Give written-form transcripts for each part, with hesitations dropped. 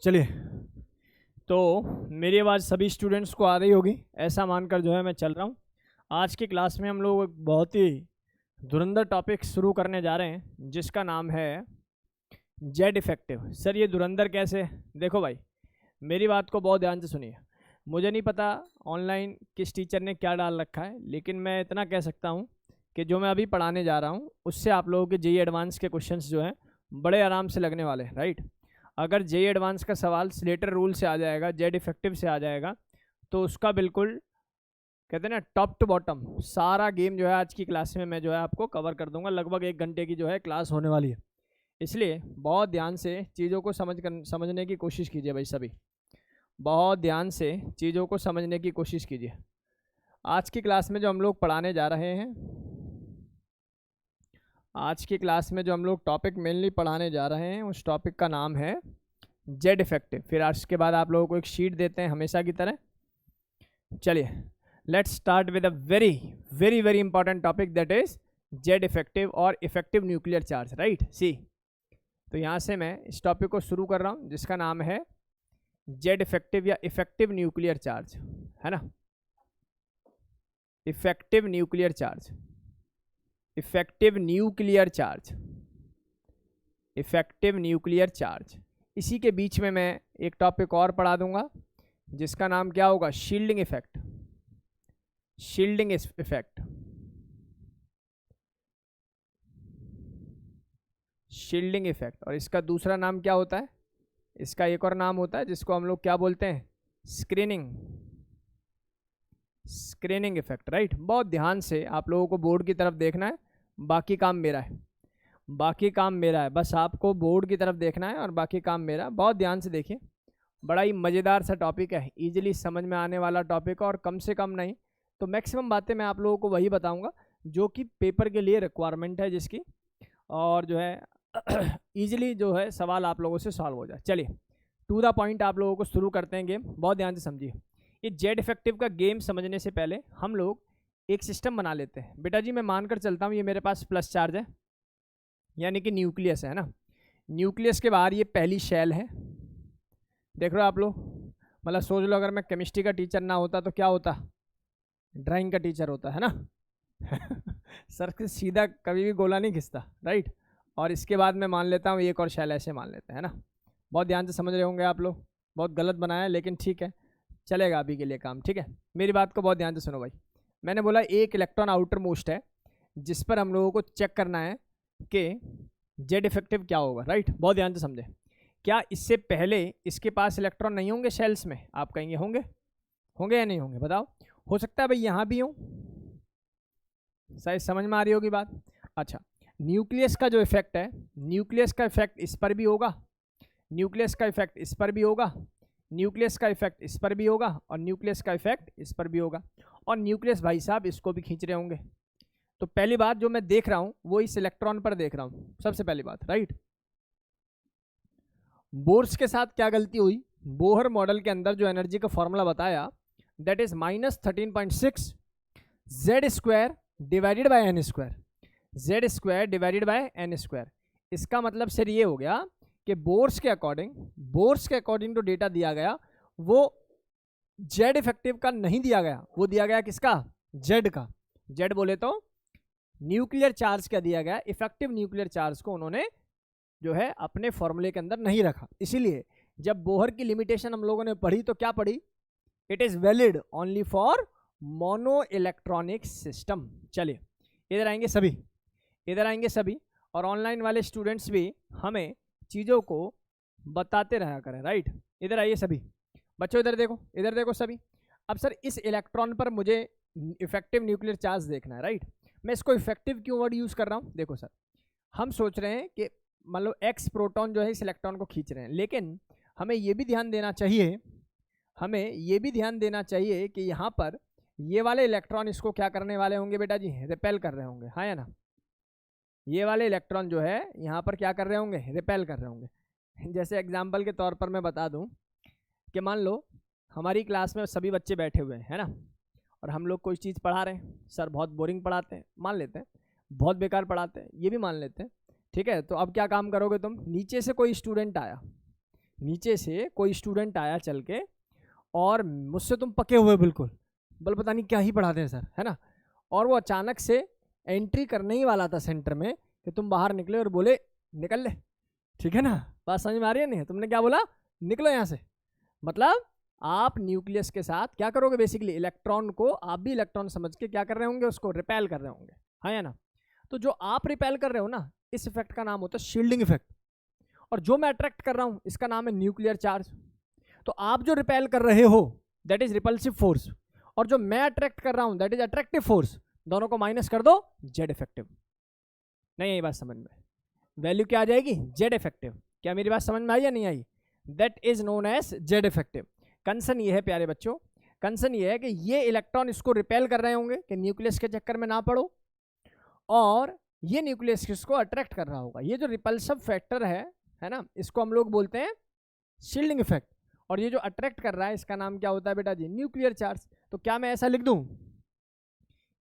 चलिए, तो मेरी आवाज़ सभी स्टूडेंट्स को आ रही होगी ऐसा मानकर जो है मैं चल रहा हूँ। आज की क्लास में हम लोग एक बहुत ही धुरंधर टॉपिक शुरू करने जा रहे हैं जिसका नाम है जेड इफेक्टिव। सर ये धुरंधर कैसे? देखो भाई, मेरी बात को बहुत ध्यान से सुनिए। मुझे नहीं पता ऑनलाइन किस टीचर ने क्या डाल रखा है, लेकिन मैं इतना कह सकता हूँ कि जो मैं अभी पढ़ाने जा रहा हूँ उससे आप लोगों के जेईई एडवांस के क्वेश्चंस जो हैं बड़े आराम से लगने वाले हैं, राइट। अगर जेईई एडवांस का सवाल स्लेटर रूल से आ जाएगा, जेड इफेक्टिव से आ जाएगा, तो उसका बिल्कुल कहते हैं ना टॉप टू बॉटम सारा गेम जो है आज की क्लास में मैं जो है आपको कवर कर दूंगा। लगभग 1 घंटे की जो है क्लास होने वाली है, इसलिए बहुत ध्यान से चीज़ों को समझने की कोशिश कीजिए भाई। सभी बहुत ध्यान से चीज़ों को समझने की कोशिश कीजिए। आज की क्लास में जो हम लोग पढ़ाने जा रहे हैं, आज की क्लास में जो हम लोग टॉपिक मेनली पढ़ाने जा रहे हैं उस टॉपिक का नाम है जेड इफेक्टिव। फिर आज के बाद आप लोगों को एक शीट देते हैं हमेशा की तरह। चलिए, let's start with a very very very important topic, that is Z effective और इफेक्टिव न्यूक्लियर चार्ज, राइट। सी, तो यहाँ से मैं इस टॉपिक को शुरू कर रहा हूँ जिसका नाम है जेड इफेक्टिव या इफेक्टिव न्यूक्लियर चार्ज, है ना। Effective nuclear charge, effective nuclear charge, effective nuclear charge. इसी के बीच में मैं एक टॉपिक और पढ़ा दूंगा जिसका नाम क्या होगा? Shielding effect, shielding effect, shielding effect. और इसका दूसरा नाम क्या होता है? इसका एक और नाम होता है जिसको हम लोग क्या बोलते हैं? Screening, screening effect, right. बहुत ध्यान से आप लोगों को बोर्ड की तरफ देखना है, बाकी काम मेरा है, बाकी काम मेरा है। बस आपको बोर्ड की तरफ देखना है और बाकी काम मेरा। बहुत ध्यान से देखिए, बड़ा ही मज़ेदार सा टॉपिक है, इजीली समझ में आने वाला टॉपिक है, और कम से कम नहीं तो मैक्सिमम बातें मैं आप लोगों को वही बताऊंगा जो कि पेपर के लिए रिक्वायरमेंट है जिसकी, और जो है इजीली जो है सवाल आप लोगों से सॉल्व हो जाए। चलिए, टू द पॉइंट आप लोगों को शुरू करते हैं गेम। बहुत ध्यान से समझिए। ये जेड इफेक्टिव का गेम समझने से पहले हम लोग एक सिस्टम बना लेते हैं। बेटा जी, मैं मानकर चलता हूँ ये मेरे पास प्लस चार्ज है, यानी कि न्यूक्लियस है ना। न्यूक्लियस के बाहर ये पहली शेल है, देख रहे हो आप लोग। मतलब सोच लो, अगर मैं केमिस्ट्री का टीचर ना होता तो क्या होता? ड्राइंग का टीचर होता, है ना। सर से सीधा कभी भी गोला नहीं खिंचता, राइट। और इसके बाद मैं मान लेता हूँ एक और शेल, ऐसे मान लेते हैं ना। बहुत ध्यान से समझ रहे होंगे आप लोग। बहुत गलत बनाया लेकिन ठीक है, चलेगा अभी के लिए काम, ठीक है। मेरी बात को बहुत ध्यान से सुनो भाई। मैंने बोला एक इलेक्ट्रॉन आउटर मोस्ट है जिस पर हम लोगों को चेक करना है कि जेड इफेक्टिव क्या होगा, राइट। बहुत ध्यान से समझे। क्या इससे पहले इसके पास इलेक्ट्रॉन नहीं होंगे शेल्स में? आप कहेंगे होंगे, होंगे या नहीं होंगे? बताओ। हो सकता है भाई यहाँ भी हो, शायद समझ में आ रही होगी बात। अच्छा, न्यूक्लियस का जो इफेक्ट है, न्यूक्लियस का इफेक्ट इस पर भी होगा, न्यूक्लियस का इफेक्ट इस पर भी होगा, न्यूक्लियस का इफेक्ट इस पर भी होगा, और न्यूक्लियस का इफेक्ट इस पर भी होगा। और न्यूक्लियस भाई साहब इसको भी खींच रहे होंगे। तो पहली बात जो मैं देख रहा हूं वो इस इलेक्ट्रॉन पर देख रहा हूं, सबसे पहली बात, राइट। बोर्स के साथ क्या गलती हुई? बोहर मॉडल के अंदर जो एनर्जी का फॉर्मूला बताया, that is -13.6 Z square divided by N square, Z square divided by N square. इसका मतलब सर ये हो गया कि बोर्स के अकॉर्डिंग जो डेटा दिया गया वो जेड इफेक्टिव का नहीं दिया गया, वो दिया गया किसका? जेड का। जेड बोले तो न्यूक्लियर चार्ज का दिया गया, इफेक्टिव न्यूक्लियर चार्ज को उन्होंने जो है अपने फॉर्मूले के अंदर नहीं रखा। इसीलिए जब बोहर की लिमिटेशन हम लोगों ने पढ़ी तो क्या पढ़ी? It is valid only for mono electronic system. चलिए, इधर आएंगे सभी, इधर आएंगे सभी, और ऑनलाइन वाले स्टूडेंट्स भी हमें चीज़ों को बताते रहा करें, राइट। इधर आइए सभी बच्चों, इधर देखो, इधर देखो सभी। अब सर इस इलेक्ट्रॉन पर मुझे इफेक्टिव न्यूक्लियर चार्ज देखना है, राइट। मैं इसको इफेक्टिव क्यों वर्ड यूज़ कर रहा हूँ? देखो सर, हम सोच रहे हैं कि मान लो एक्स प्रोटॉन जो है इस इलेक्ट्रॉन को खींच रहे हैं, लेकिन हमें ये भी ध्यान देना चाहिए, हमें ये भी ध्यान देना चाहिए कि यहाँ पर ये वाले इलेक्ट्रॉन इसको क्या करने वाले होंगे बेटा जी? रिपेल कर रहे होंगे, हाँ या ना। ये वाले इलेक्ट्रॉन जो है यहाँ पर क्या कर रहे होंगे? रिपेल कर रहे होंगे। जैसे एग्जाम्पल के तौर पर मैं बता दूँ कि मान लो हमारी क्लास में सभी बच्चे बैठे हुए हैं, है ना, और हम लोग कोई चीज़ पढ़ा रहे हैं, सर बहुत बोरिंग पढ़ाते हैं मान लेते हैं, बहुत बेकार पढ़ाते हैं ये भी मान लेते हैं, ठीक है। तो अब क्या काम करोगे तुम? नीचे से कोई स्टूडेंट आया, नीचे से कोई स्टूडेंट आया चल के और मुझसे तुम पके हुए बिल्कुल पता नहीं क्या ही पढ़ाते हैं सर, है ना, और वो अचानक से एंट्री करने ही वाला था सेंटर में कि तुम बाहर निकले और बोले निकल ले, ठीक है ना, बात समझ में आ रही है नहीं? तुमने क्या बोला, निकलो यहाँ से। मतलब आप न्यूक्लियस के साथ क्या करोगे, बेसिकली इलेक्ट्रॉन को आप भी इलेक्ट्रॉन समझ के क्या कर रहे होंगे, उसको रिपेल कर रहे होंगे, हाँ या ना। तो जो आप रिपेल कर रहे हो ना, इस इफेक्ट का नाम होता है शील्डिंग इफेक्ट, और जो मैं अट्रैक्ट कर रहा हूँ इसका नाम है न्यूक्लियर चार्ज। तो आप जो रिपेल कर रहे हो दैट इज रिपल्सिव फोर्स, और जो मैं अट्रैक्ट कर रहा हूँ दैट इज अट्रैक्टिव फोर्स। दोनों को माइनस कर दो, जेड इफेक्टिव। नहीं यही बात समझ में, वैल्यू क्या आ जाएगी, जेड इफेक्टिव। क्या मेरी बात समझ में आई या नहीं आई? That is known as Z effective. Concern ये है प्यारे बच्चों, कंसर्न ये है कि ये इलेक्ट्रॉन इसको रिपेल कर रहे होंगे कि न्यूक्लियस के चक्कर में ना पड़ो, और ये न्यूक्लियस इसको अट्रैक्ट कर रहा होगा। ये जो रिपल्सिव फैक्टर है ना, इसको हम लोग बोलते हैं शील्डिंग इफेक्ट, और ये जो अट्रैक्ट कर रहा है इसका नाम क्या होता है बेटा जी, न्यूक्लियर चार्ज। तो क्या मैं ऐसा लिख दूं,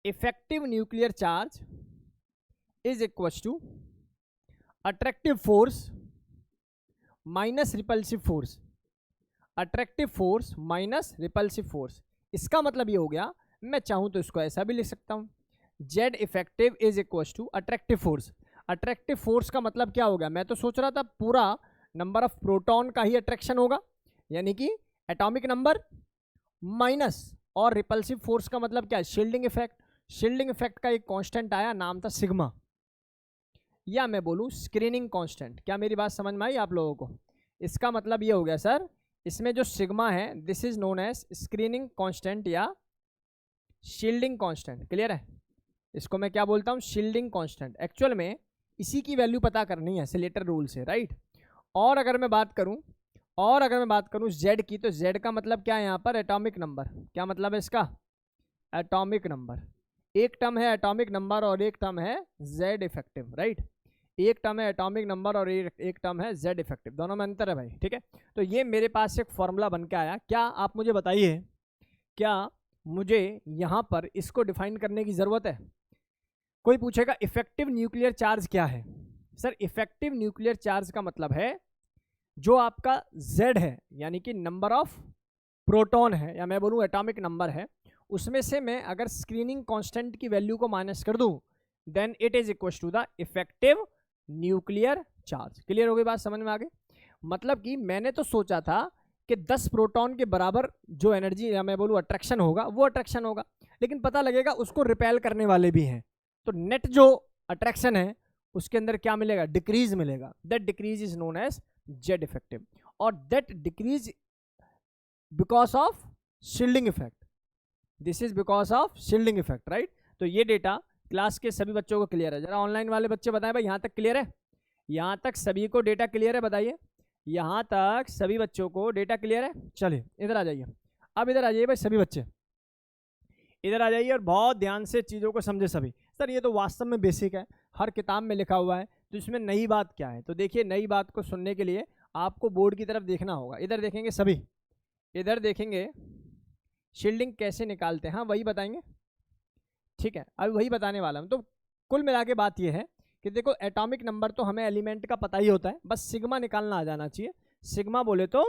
effective nuclear charge is equal to attractive force minus repulsive force, attractive force minus repulsive force. इसका मतलब ये हो गया, मैं चाहूं तो इसको ऐसा भी लिख सकता हूं, Z effective is equal to attractive force. Attractive force का मतलब क्या हो गया, मैं तो सोच रहा था पूरा नंबर ऑफ प्रोटॉन का ही अट्रैक्शन होगा, यानी कि एटॉमिक नंबर माइनस, और रिपल्सिव फोर्स का मतलब क्या है, शील्डिंग इफेक्ट। शील्डिंग इफेक्ट का एक कांस्टेंट आया, नाम था सिग्मा, या मैं बोलूं स्क्रीनिंग कांस्टेंट। क्या मेरी बात समझ में आई आप लोगों को? इसका मतलब ये हो गया सर, इसमें जो सिग्मा है this is known as screening constant या शील्डिंग कांस्टेंट। क्लियर है? इसको मैं क्या बोलता हूँ, शील्डिंग कांस्टेंट। एक्चुअल में इसी की वैल्यू पता करनी है स्लेटर रूल से, राइट। और अगर मैं बात करूं z की, तो z का मतलब क्या है यहाँ पर, एटॉमिक नंबर। क्या मतलब है इसका, एटॉमिक नंबर। एक टर्म है एटॉमिक नंबर और एक टर्म है z इफेक्टिव, राइट। एक टर्म है एटॉमिक नंबर और एक टर्म है z इफेक्टिव, दोनों में अंतर है भाई, ठीक है। तो ये मेरे पास एक फॉर्मूला बन के आया। क्या आप मुझे बताइए, क्या मुझे यहाँ पर इसको डिफाइन करने की ज़रूरत है? कोई पूछेगा इफेक्टिव न्यूक्लियर चार्ज क्या है? सर इफेक्टिव न्यूक्लियर चार्ज का मतलब है जो आपका Z है, यानी कि नंबर ऑफ प्रोटॉन है, या मैं बोलूँ एटॉमिक नंबर है, उसमें से मैं अगर स्क्रीनिंग कांस्टेंट की वैल्यू को माइनस कर दूं, then it is equal to the effective nuclear charge. Clear हो गई बात, समझ में आ गई? मतलब कि मैंने तो सोचा था कि 10 प्रोटॉन के बराबर जो एनर्जी, या मैं बोलूँ अट्रैक्शन होगा, वो अट्रैक्शन होगा, लेकिन पता लगेगा उसको रिपेल करने वाले भी हैं। तो नेट जो अट्रैक्शन है उसके अंदर क्या मिलेगा, डिक्रीज मिलेगा। That decrease is known as Z effective, और that decrease because of shielding effect. This is because of shielding effect, right. तो ये डेटा क्लास के सभी बच्चों को क्लियर है? जरा ऑनलाइन वाले बच्चे बताएं भाई, यहाँ तक क्लियर है? यहाँ तक सभी को डेटा क्लियर है? बताइए, यहाँ तक सभी बच्चों को डेटा क्लियर है? चलिए इधर आ जाइए, अब इधर आ जाइए भाई, सभी बच्चे इधर आ जाइए और बहुत ध्यान से चीज़ों को समझे सभी। सर ये तो वास्तव में बेसिक है, हर किताब में लिखा हुआ है, तो इसमें नई बात क्या है? तो देखिए, नई बात को सुनने के लिए आपको बोर्ड की तरफ देखना होगा। इधर देखेंगे सभी, इधर देखेंगे शील्डिंग कैसे निकालते हैं, हाँ वही बताएंगे, ठीक है, अभी वही बताने वाला हूँ। तो कुल मिला के बात ये है कि देखो, एटॉमिक नंबर तो हमें एलिमेंट का पता ही होता है, बस सिग्मा निकालना आ जाना चाहिए। सिग्मा बोले तो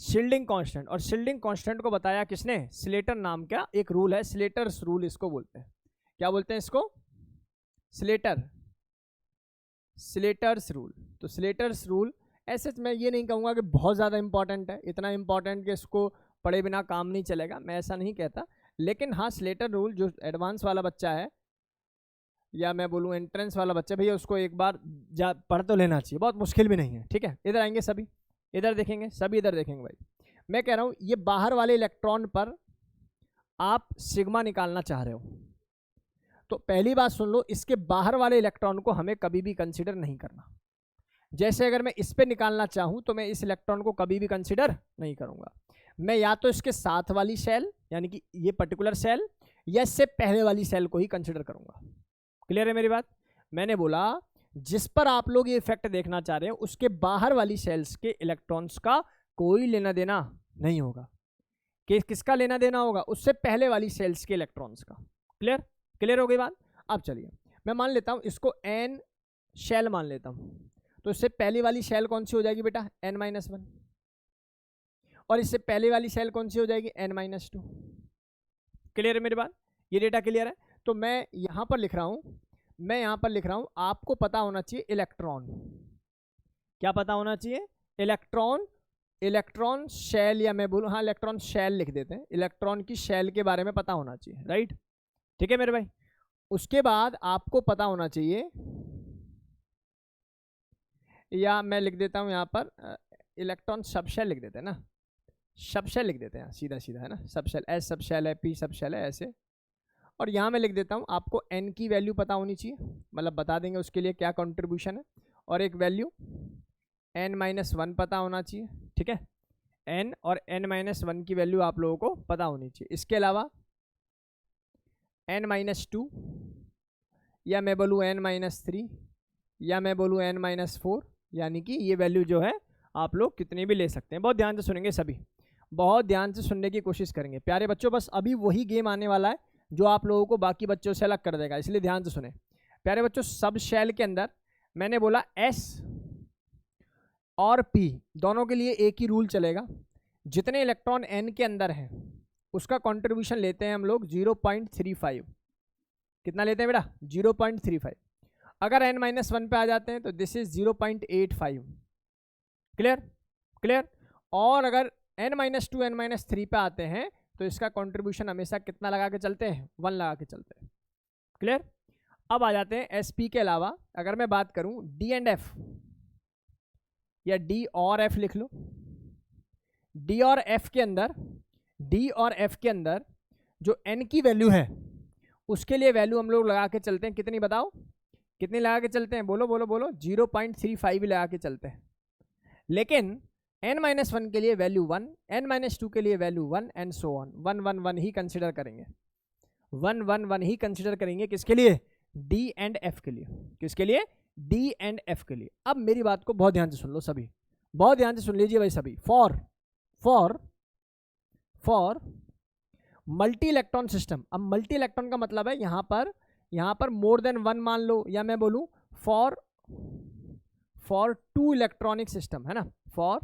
शील्डिंग कांस्टेंट, और शील्डिंग कांस्टेंट को बताया किसने, स्लेटर नाम का एक रूल है, स्लेटर्स रूल इसको बोलते हैं। क्या बोलते हैं इसको, स्लेटर्स रूल। तो स्लेटर्स रूल ऐसे मैं ये नहीं कहूँगा कि बहुत ज़्यादा इंपॉर्टेंट है, इतना इंपॉर्टेंट कि इसको पढ़े बिना काम नहीं चलेगा, मैं ऐसा नहीं कहता। लेकिन हाँ, स्लेटर रूल जो एडवांस वाला बच्चा है, या मैं बोलूँ एंट्रेंस वाला बच्चा, भैया उसको एक बार पढ़ तो लेना चाहिए, बहुत मुश्किल भी नहीं है, ठीक है। इधर आएंगे सभी, इधर देखेंगे सभी, इधर देखेंगे भाई। मैं कह रहा हूँ ये बाहर वाले इलेक्ट्रॉन पर आप सिग्मा निकालना चाह रहे हो, तो पहली बात सुन लो, इसके बाहर वाले इलेक्ट्रॉन को हमें कभी भी कंसीडर नहीं करना। जैसे अगर मैं इस पे निकालना चाहूँ तो मैं इस इलेक्ट्रॉन को कभी भी कंसीडर नहीं करूँगा, मैं या तो इसके साथ वाली सेल, यानी कि ये पर्टिकुलर सेल, या इससे पहले वाली सेल को ही कंसीडर करूँगा। क्लियर है मेरी बात? मैंने बोला जिस पर आप लोग ये इफेक्ट देखना चाह रहे हैं उसके बाहर वाली सेल्स के इलेक्ट्रॉन्स का कोई लेना देना नहीं होगा। किसका लेना देना होगा, उससे पहले वाली सेल्स के इलेक्ट्रॉन्स का। क्लियर? क्लियर हो गई बात? अब चलिए मैं मान लेता हूं इसको n शेल मान लेता हूं, तो इससे पहली वाली शेल कौन सी हो जाएगी बेटा, n-1, और इससे पहले वाली शेल कौन सी हो जाएगी, n-2। क्लियर है मेरी बात, ये डेटा क्लियर है। तो मैं यहाँ पर लिख रहा हूँ, आपको पता होना चाहिए इलेक्ट्रॉन, क्या पता होना चाहिए, इलेक्ट्रॉन शेल, या मैं बोलूँ हाँ इलेक्ट्रॉन शेल लिख देते हैं, इलेक्ट्रॉन की शेल के बारे में पता होना चाहिए, राइट। ठीक है मेरे भाई। उसके बाद आपको पता होना चाहिए, या मैं लिख देता हूँ यहाँ पर इलेक्ट्रॉन सबशेल लिख देते हैं ना, सबशेल लिख देते हैं सीधा सीधा, है ना, सबशेल, एस सबशेल है, पी सबशेल है, ऐसे। और यहाँ मैं लिख देता हूँ आपको n की वैल्यू पता होनी चाहिए, मतलब बता देंगे उसके लिए क्या कंट्रीब्यूशन है, और एक वैल्यू n-1 पता होना चाहिए। ठीक है, n और n-1 की वैल्यू आप लोगों को पता होनी चाहिए। इसके अलावा n-2, या मैं बोलूँ n-3, या मैं बोलूँ n-4, यानी कि ये वैल्यू जो है आप लोग कितने भी ले सकते हैं। बहुत ध्यान से सुनेंगे सभी, बहुत ध्यान से सुनने की कोशिश करेंगे प्यारे बच्चों। बस अभी वही गेम आने वाला है जो आप लोगों को बाकी बच्चों से अलग कर देगा, इसलिए ध्यान से सुने प्यारे बच्चों। सब शेल के अंदर मैंने बोला S और P दोनों के लिए एक ही रूल चलेगा, जितने इलेक्ट्रॉन N के अंदर हैं उसका कंट्रीब्यूशन लेते हैं हम लोग 0.35। कितना लेते हैं बेटा, 0.35। अगर n-1 पे आ जाते हैं तो दिस इज 0.85। क्लियर। और अगर n-2 n-3 पे आते हैं तो इसका कंट्रीब्यूशन हमेशा कितना लगा के चलते हैं, 1 लगा के चलते हैं। क्लियर। अब आ जाते हैं sp के अलावा, अगर मैं बात करूं d एंड f, या d और f लिख लो, d और f के अंदर जो n की वैल्यू है उसके लिए वैल्यू हम लोग लगा के चलते हैं, कितनी बताओ, कितनी लगा के चलते हैं, बोलो 0.35 ही लगा के चलते हैं। लेकिन n-1 के लिए वैल्यू 1, n-2 के लिए value 1 and so on, 1 he consider करेंगे, 1 ही कंसिडर करेंगे, किसके लिए, d एंड f के लिए। किसके लिए, d एंड f के लिए। अब मेरी बात को बहुत ध्यान से सुन लो सभी, बहुत ध्यान से सुन लीजिए भाई सभी। फॉर मल्टी इलेक्ट्रॉन सिस्टम, अब मल्टी इलेक्ट्रॉन का मतलब है यहाँ पर मोर देन 1 मान लो, या मैं बोलूँ फॉर 2 इलेक्ट्रॉनिक सिस्टम, है ना, फॉर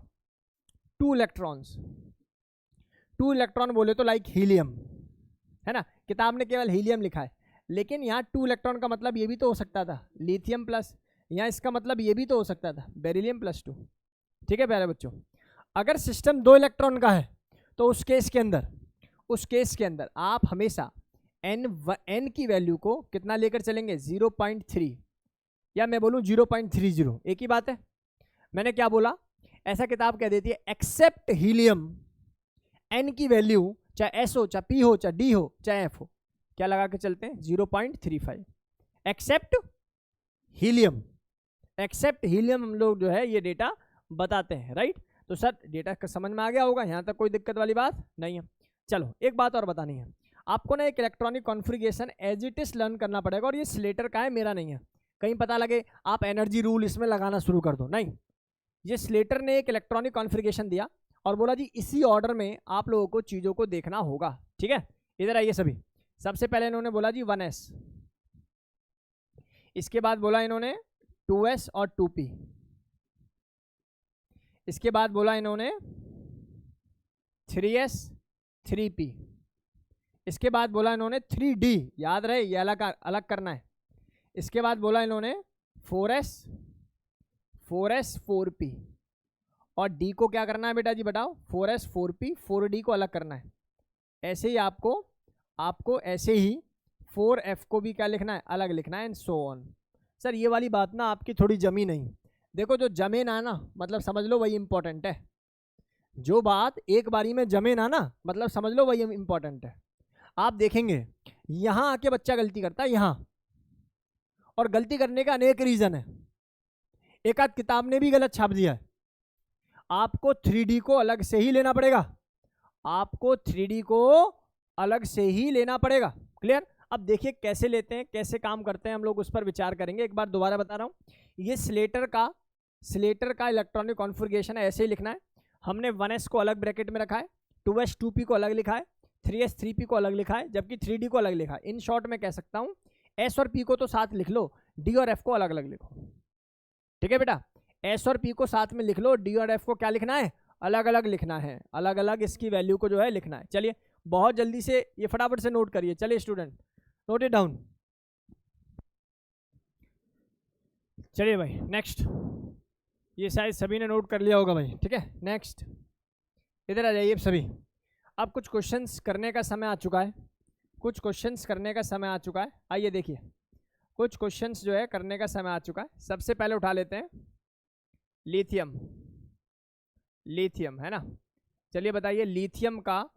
2 इलेक्ट्रॉन बोले तो लाइक हीलियम, है ना, किताब ने केवल हीलियम लिखा है, लेकिन यहाँ 2 इलेक्ट्रॉन का मतलब ये भी तो हो सकता था लिथियम प्लस, या इसका मतलब ये भी तो हो सकता था बेरिलियम +2। ठीक है प्यारे बच्चों। अगर सिस्टम 2 इलेक्ट्रॉन का है तो उस केस के अंदर आप हमेशा n की वैल्यू को कितना लेकर चलेंगे, 0.3, या मैं बोलूँ 0.30, एक ही बात है। मैंने क्या बोला, ऐसा किताब कह देती है एक्सेप्ट हीलियम n की वैल्यू चाहे s हो, चाहे p हो, चाहे d हो, चाहे f हो, क्या लगा के चलते हैं, 0.35। एक्सेप्ट हीलियम हम लोग जो है ये डेटा बताते हैं, राइट। तो सर डेटा समझ में आ गया होगा, यहाँ तक कोई दिक्कत वाली बात नहीं है। चलो एक बात और बतानी है आपको ना, एक electronic configuration as it is learn करना पड़ेगा, और ये स्लेटर का है, मेरा नहीं है। कहीं पता लगे आप एनर्जी रूल इसमें लगाना शुरू कर दो, नहीं, ये स्लेटर ने एक इलेक्ट्रॉनिक कॉन्फ़िगरेशन दिया और बोला जी इसी ऑर्डर में आप लोगों को चीज़ों को देखना होगा। ठीक है, इधर आइए सभी। सबसे पहले इन्होंने बोला जी 1s, इसके बाद बोला इन्होंने 2s और 2p, इसके बाद बोला इन्होंने 3s 3p, इसके बाद बोला इन्होंने 3d, याद रहे ये अलग करना है। इसके बाद बोला इन्होंने 4s 4p, और d को क्या करना है बेटा जी बताओ, 4s 4p 4d को अलग करना है। ऐसे ही आपको ऐसे ही 4f को भी क्या लिखना है, अलग लिखना है, एंड सो ऑन। सर ये वाली बात ना आपकी थोड़ी जमी नहीं, देखो जो जमे ना मतलब समझ लो वही इंपॉर्टेंट है, जो बात एक बारी में जमे ना मतलब समझ लो वही इंपॉर्टेंट है। आप देखेंगे यहाँ आके बच्चा गलती करता है यहाँ, और गलती करने का अनेक रीजन है, एक आध किताब ने भी गलत छाप दिया है। आपको 3D को अलग से ही लेना पड़ेगा, आपको 3D को अलग से ही लेना पड़ेगा। क्लियर। अब देखिए कैसे लेते हैं, कैसे काम करते हैं, हम लोग उस पर विचार करेंगे। एक बार दोबारा बता रहा हूँ, ये स्लेटर का इलेक्ट्रॉनिक कॉन्फ़िगरेशन है, ऐसे ही लिखना है। हमने 1s को अलग ब्रैकेट में रखा है, 2s 2p को अलग लिखा है, 3s 3p को अलग लिखा है, जबकि 3d को अलग लिखा है। इन शॉर्ट में कह सकता हूँ s और p को तो साथ लिख लो, d और f को अलग अलग लिखो। ठीक है बेटा, एस और पी को साथ में लिख लो, डी और एफ को क्या लिखना है, अलग अलग लिखना है, अलग अलग इसकी वैल्यू को जो है लिखना है। चलिए बहुत जल्दी से ये फटाफट से नोट करिए। चलिए स्टूडेंट नोट इट डाउन। चलिए भाई नेक्स्ट, ये शायद सभी ने नोट कर लिया होगा भाई, ठीक है। नेक्स्ट इधर आ जाइए सभी। अब कुछ क्वेश्चंस करने का समय आ चुका है, कुछ क्वेश्चंस करने का समय आ चुका है। आइए देखिए कुछ क्वेश्चंस जो है करने का समय आ चुका है। सबसे पहले उठा लेते हैं लिथियम, लिथियम है ना। चलिए बताइए लिथियम का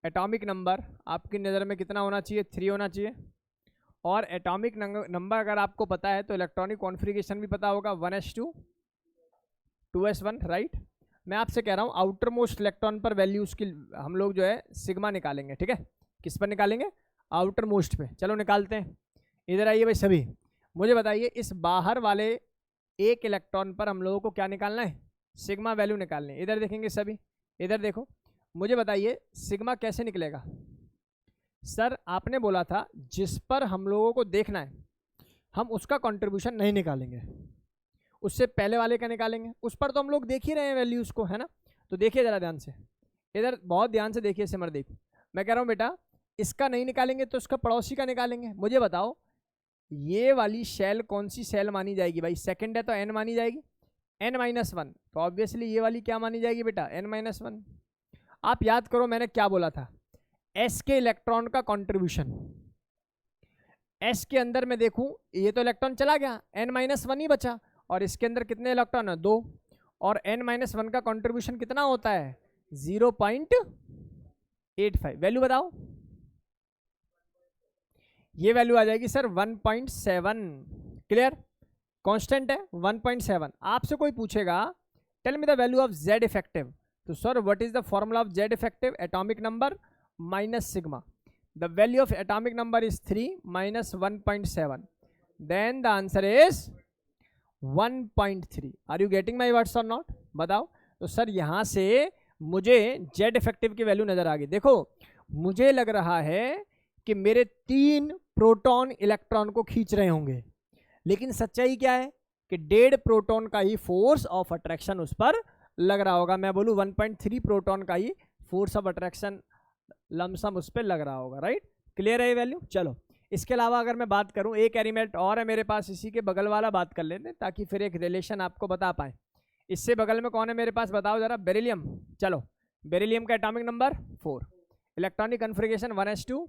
एटॉमिक नंबर आपकी नज़र में कितना होना चाहिए, 3 होना चाहिए। और एटॉमिक नंबर अगर आपको पता है तो इलेक्ट्रॉनिक कॉन्फ़िगरेशन भी पता होगा, 1s2 2s1 राइट। मैं आपसे कह रहा हूँ आउटर मोस्ट इलेक्ट्रॉन पर वैल्यू उसकी हम लोग जो है सिग्मा निकालेंगे, ठीक है। किस पर निकालेंगे, आउटर मोस्ट पे। चलो निकालते हैं। इधर आइए भाई सभी, मुझे बताइए इस बाहर वाले एक इलेक्ट्रॉन पर हम लोगों को क्या निकालना है, सिग्मा वैल्यू निकालनी है। इधर देखेंगे सभी, इधर देखो, मुझे बताइए सिग्मा कैसे निकलेगा। सर आपने बोला था जिस पर हम लोगों को देखना है हम उसका कंट्रीब्यूशन नहीं निकालेंगे, उससे पहले वाले का निकालेंगे। उस पर तो हम लोग देख ही रहे हैं वैल्यूज़ को, है ना। तो देखिए ज़रा ध्यान से, इधर बहुत ध्यान से देखिए सिमरदीप। मैं कह रहा हूँ बेटा इसका नहीं निकालेंगे तो उसका पड़ोसी का निकालेंगे। मुझे बताओ ये वाली शेल कौन सी शेल मानी जाएगी भाई, सेकंड है तो n मानी जाएगी, n-1। तो ऑब्वियसली ये वाली क्या मानी जाएगी बेटा, n-1। आप याद करो मैंने क्या बोला था, s के इलेक्ट्रॉन का कंट्रीब्यूशन। s के अंदर मैं देखूं ये तो इलेक्ट्रॉन चला गया, n-1 ही बचा, और इसके अंदर कितने इलेक्ट्रॉन है, 2। और n-1 का कंट्रीब्यूशन कितना होता है, 0.85। वैल्यू बताओ, ये वैल्यू आ जाएगी सर 1.7। क्लियर, कांस्टेंट है 1.7। आपसे कोई पूछेगा tell me the value of z effective, तो sir what is the formula of z effective, atomic number minus sigma. The value of atomic number is 3 minus 1.7, then the answer is 1.3। Are you getting my words or not, बताओ। तो sir यहाँ से मुझे z effective की value नजर आ गई। देखो मुझे लग रहा है कि मेरे 3 प्रोटॉन इलेक्ट्रॉन को खींच रहे होंगे, लेकिन सच्चाई क्या है कि 1.5 प्रोटॉन का ही फोर्स ऑफ अट्रैक्शन उस पर लग रहा होगा। मैं बोलूँ 1.3 प्रोटॉन का ही फोर्स ऑफ अट्रैक्शन लमसम उस पर लग रहा होगा, राइट। क्लियर है ये वैल्यू। चलो इसके अलावा अगर मैं बात करूं, एक एलिमेंट और है मेरे पास, इसी के बगल वाला बात कर लेते हैं ताकि फिर एक रिलेशन आपको बता पाए। इससे बगल में कौन है मेरे पास, बताओ जरा, बेरिलियम। चलो बेरिलियम का atomic number 4, electronic configuration 1s2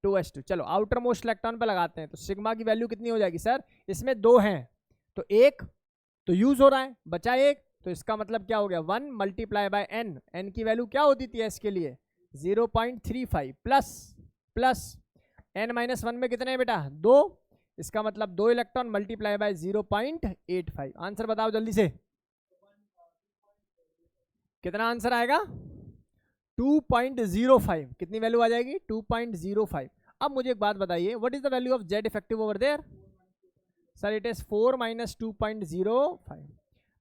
2s2। चलो आउटर मोस्ट इलेक्ट्रॉन पर लगाते हैं, तो सिग्मा की वैल्यू कितनी हो जाएगी सर, इसमें 2 हैं तो 1 तो यूज हो रहा है, बचा 1, तो इसका मतलब क्या हो गया 1 मल्टीप्लाई बाय n। n की वैल्यू क्या होती थी s के लिए, 0.35 प्लस n-1 में कितने हैं बेटा, 2, इसका मतलब 2 इलेक्ट्रॉन मल्टीप्लाई बाय 0.85। आंसर बताओ जल्दी से, कितना आंसर आएगा, 2.05। कितनी वैल्यू आ जाएगी, 2.05। अब मुझे एक बात बताइए, what is the value of z effective over there, sir it is 4 minus 2.05,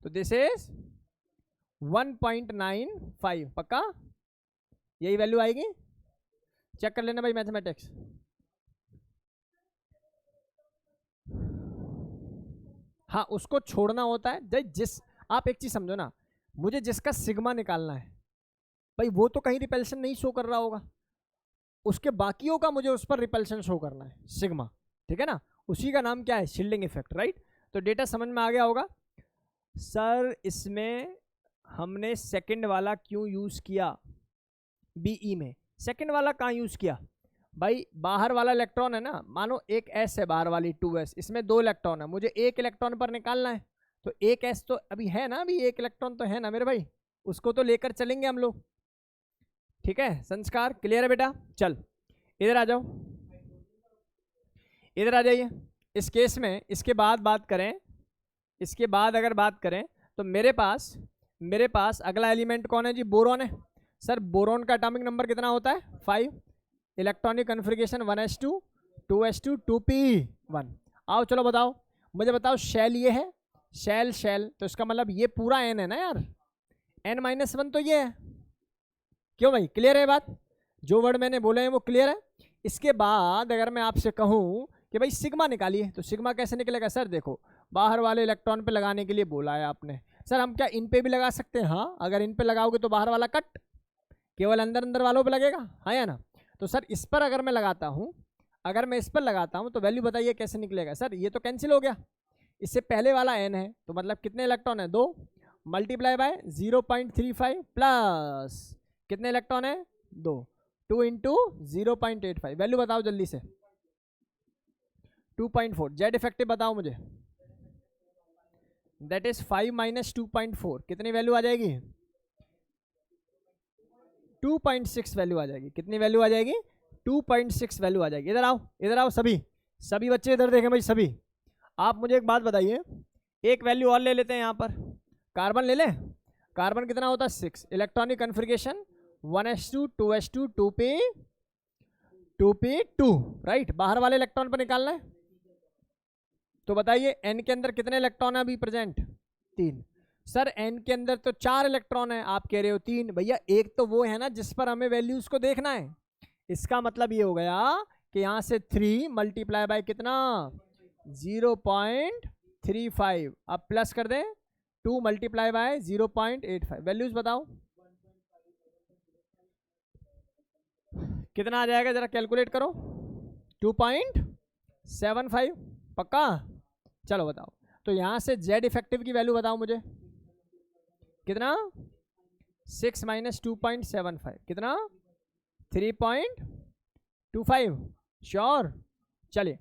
तो दिस इज 1.95। पक्का यही वैल्यू आएगी, चेक कर लेना भाई मैथमेटिक्स। हाँ उसको छोड़ना होता है, जिस आप एक चीज समझो ना, मुझे जिसका सिग्मा निकालना है भाई वो तो कहीं रिपल्शन नहीं शो कर रहा होगा, उसके बाकियों का मुझे उस पर रिपल्शन शो करना है, सिग्मा, ठीक है ना। उसी का नाम क्या है, शील्डिंग इफेक्ट, राइट। तो डेटा समझ में आ गया होगा। सर इसमें हमने सेकंड वाला क्यों यूज किया, बीई में सेकंड वाला कहाँ यूज किया भाई, बाहर वाला इलेक्ट्रॉन है ना, मानो एक s है बाहर वाली 2s, इसमें 2 इलेक्ट्रॉन है, मुझे 1 इलेक्ट्रॉन पर निकालना है, तो एक s तो अभी है ना, अभी 1 इलेक्ट्रॉन तो है ना मेरे भाई, उसको तो लेकर चलेंगे हम लोग, ठीक है। संस्कार क्लियर है बेटा। चल इधर आ जाओ, इधर आ जाइए। इस केस में इसके बाद बात करें, इसके बाद अगर बात करें तो मेरे पास अगला एलिमेंट कौन है जी, बोरॉन है। सर बोरॉन का एटॉमिक नंबर कितना होता है, 5, electronic configuration 1s2 2s2 2p1। आओ चलो बताओ, मुझे बताओ शेल ये है, शेल तो इसका मतलब ये पूरा n है ना यार, n-1 तो ये है, क्यों भाई, क्लियर है बात, जो वर्ड मैंने बोले हैं वो क्लियर है। इसके बाद अगर मैं आपसे कहूँ कि भाई सिग्मा निकालिए, तो सिग्मा कैसे निकलेगा, सर देखो बाहर वाले इलेक्ट्रॉन पे लगाने के लिए बोला है आपने। सर हम क्या इन पे भी लगा सकते हैं? हाँ, अगर इन पे लगाओगे तो बाहर वाला कट, केवल अंदर अंदर वालों पे लगेगा, हाँ या ना? तो सर इस पर अगर मैं लगाता हूँ, अगर मैं इस पर लगाता हूँ तो वैल्यू बताइए कैसे निकलेगा? सर ये तो कैंसिल हो गया, इससे पहले वाला n है तो मतलब कितने इलेक्ट्रॉन है? 2 मल्टीप्लाई बाय 0.35 प्लस कितने इलेक्ट्रॉन है? 2, 2 इंटू 0.85, वैल्यू बताओ जल्दी से। 2.4। जेड इफेक्टिव बताओ मुझे, दैट इज 5 माइनस 2.4, कितनी वैल्यू आ जाएगी? 2.6 वैल्यू आ जाएगी। कितनी वैल्यू आ जाएगी? 2.6 वैल्यू आ जाएगी। इधर आओ, इधर आओ सभी बच्चे इधर देखें भाई सभी। आप मुझे एक बात बताइए, एक वैल्यू और ले लेते हैं यहाँ पर, कार्बन ले लें। कार्बन कितना होता है? 6। Electronic configuration 1s2 2s2 2p2, right. बाहर वाले इलेक्ट्रॉन पर निकालना है तो बताइए n के अंदर कितने इलेक्ट्रॉन है अभी प्रेजेंट? 3। सर n के अंदर तो 4 इलेक्ट्रॉन है, आप कह रहे हो 3। भैया एक तो वो है ना जिस पर हमें वैल्यूज को देखना है। इसका मतलब ये हो गया कि यहाँ से 3 मल्टीप्लाई बाय कितना? 0.35। अब प्लस कर दें 2 मल्टीप्लाई बाय 0.85, वैल्यूज बताओ कितना आ जाएगा? जरा कैलकुलेट करो। 2.75 पक्का? चलो बताओ। तो यहां से जेड इफेक्टिव की वैल्यू बताओ मुझे, कितना? 6 माइनस 2.75 कितना? 3.25। श्योर? चलिए,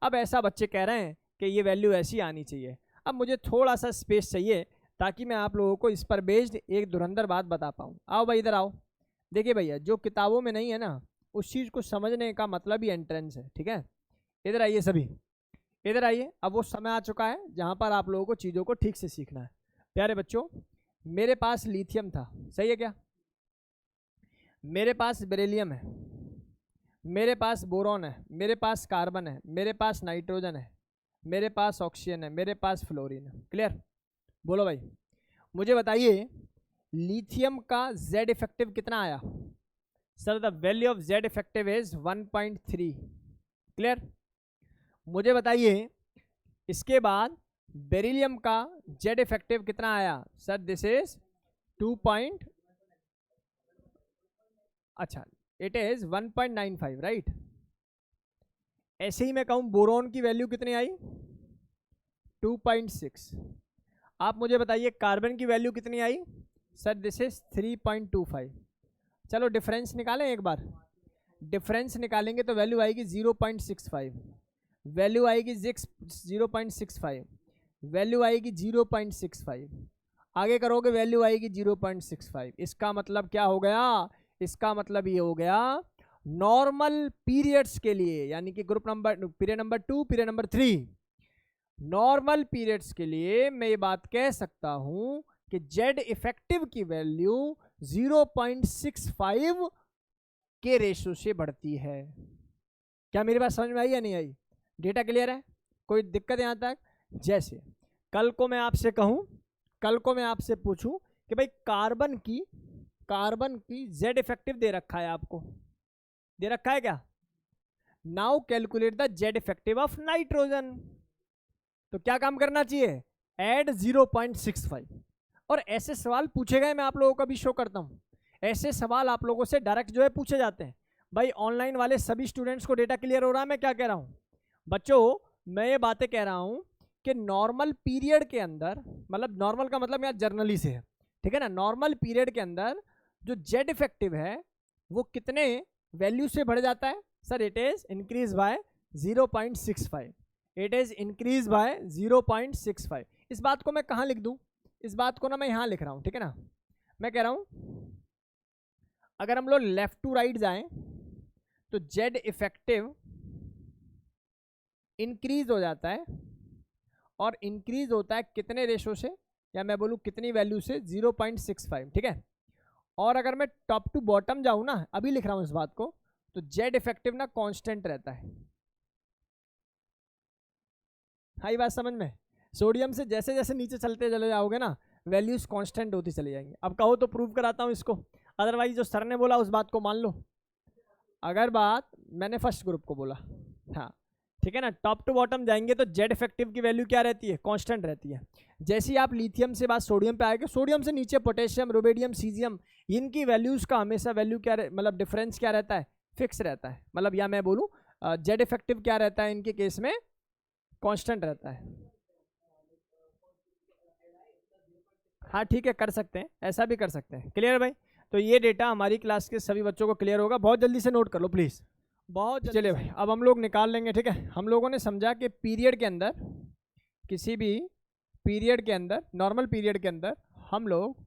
अब ऐसा बच्चे कह रहे हैं कि ये वैल्यू ऐसी आनी चाहिए। अब मुझे थोड़ा सा स्पेस चाहिए ताकि मैं आप लोगों को इस पर बेस्ड एक धुरंधर बात बता पाऊँ। आओ भाई इधर आओ। देखिए भैया, जो किताबों में नहीं है ना उस चीज़ को समझने का मतलब ही एंट्रेंस है, ठीक है? इधर आइए सभी, इधर आइए। अब वो समय आ चुका है जहाँ पर आप लोगों को चीज़ों को ठीक से सीखना है। प्यारे बच्चों, मेरे पास लिथियम था, सही है क्या? मेरे पास बेरिलियम है, मेरे पास बोरॉन है, मेरे पास कार्बन है, मेरे पास नाइट्रोजन है, मेरे पास ऑक्सीजन है, मेरे पास फ्लोरीन है। क्लियर? बोलो भाई, मुझे बताइए लिथियम का जेड इफेक्टिव कितना आया? Sir the value of Z effective is 1.3। Clear? मुझे बताइए इसके बाद बेरिलियम का जेड इफेक्टिव कितना आया? Sir this is 2. अच्छा, इट इज 1.95, राइट। ऐसे ही मैं कहूं बोरॉन की वैल्यू कितनी आई? 2.6। आप मुझे बताइए कार्बन की वैल्यू कितनी आई? Sir this is 3.25। चलो डिफरेंस निकालें एक बार। डिफरेंस निकालेंगे तो वैल्यू आएगी 0.65, वैल्यू आएगी 0.65, वैल्यू आएगी 0.65, आगे करोगे वैल्यू आएगी 0.65। इसका मतलब क्या हो गया? इसका मतलब ये हो गया नॉर्मल पीरियड्स के लिए, यानी कि group number period number 2 period number 3 normal periods के लिए मैं ये बात कह सकता हूं कि जेड इफेक्टिव की वैल्यू 0.65 के रेशो से बढ़ती है। क्या मेरी बात समझ में आई या नहीं आई? डेटा क्लियर है? कोई दिक्कत यहां तक? जैसे कल को मैं आपसे कहूं, कल को मैं आपसे पूछूं कि भाई कार्बन की जेड इफेक्टिव दे रखा है, आपको दे रखा है क्या? Now calculate the Z effective of nitrogen. तो क्या काम करना चाहिए? ऐड 0.65। और ऐसे सवाल पूछे गए, मैं आप लोगों को भी शो करता हूं। ऐसे सवाल आप लोगों से डायरेक्ट जो है पूछे जाते हैं। भाई ऑनलाइन वाले सभी स्टूडेंट्स को डेटा क्लियर हो रहा है मैं क्या कह रहा हूं? बच्चों मैं ये बातें कह रहा हूं कि नॉर्मल पीरियड के अंदर, मतलब नॉर्मल का मतलब यहाँ जर्नली से है, ठीक है ना? नॉर्मल पीरियड के अंदर जो जेड इफेक्टिव है वो कितने वैल्यू से बढ़ जाता है? Sir it is increase by 0.65, it is increase by 0.65। इस बात को मैं कहाँ लिख दूं? इस बात को ना मैं यहाँ लिख रहा हूँ, ठीक है ना? मैं कह रहा हूँ अगर हम लोग लेफ्ट टू राइट जाएं तो जेड इफेक्टिव इंक्रीज हो जाता है, और इंक्रीज होता है कितने रेशो से, या मैं बोलूँ कितनी वैल्यू से? 0.65, ठीक है? और अगर मैं टॉप टू बॉटम जाऊँ ना, अभी लिख रहा हूँ इस बात को, तो जेड इफेक्टिव ना कांस्टेंट रहता है। हाई बात समझ में? सोडियम से जैसे जैसे नीचे चलते चले जाओगे ना वैल्यूज कांस्टेंट होती चली जाएंगी। अब कहो तो प्रूव कराता हूँ इसको, अदरवाइज जो सर ने बोला उस बात को मान लो। अगर बात मैंने फर्स्ट ग्रुप को बोला, हाँ ठीक है ना। टॉप टू बॉटम जाएंगे तो जेड इफेक्टिव की वैल्यू क्या रहती है, कांस्टेंट रहती है। जैसे ही आप लिथियम से बाद सोडियम पे आएंगे, सोडियम से नीचे पोटेशियम, रुबिडियम, सीजियम, इनकी वैल्यूज का हमेशा वैल्यू क्या मतलब डिफरेंस क्या रहता है, फिक्स रहता है। मतलब या मैं बोलूँ जेड इफेक्टिव क्या रहता है इनके केस में, कांस्टेंट रहता है। हाँ ठीक है, कर सकते हैं, ऐसा भी कर सकते हैं। क्लियर भाई। तो ये डेटा हमारी क्लास के सभी बच्चों को क्लियर होगा, बहुत जल्दी से नोट कर लो प्लीज़, बहुत जल्दी। चलिए भाई, अब हम लोग निकाल लेंगे। ठीक है, हम लोगों ने समझा कि पीरियड के अंदर, किसी भी पीरियड के अंदर, नॉर्मल पीरियड के अंदर हम लोग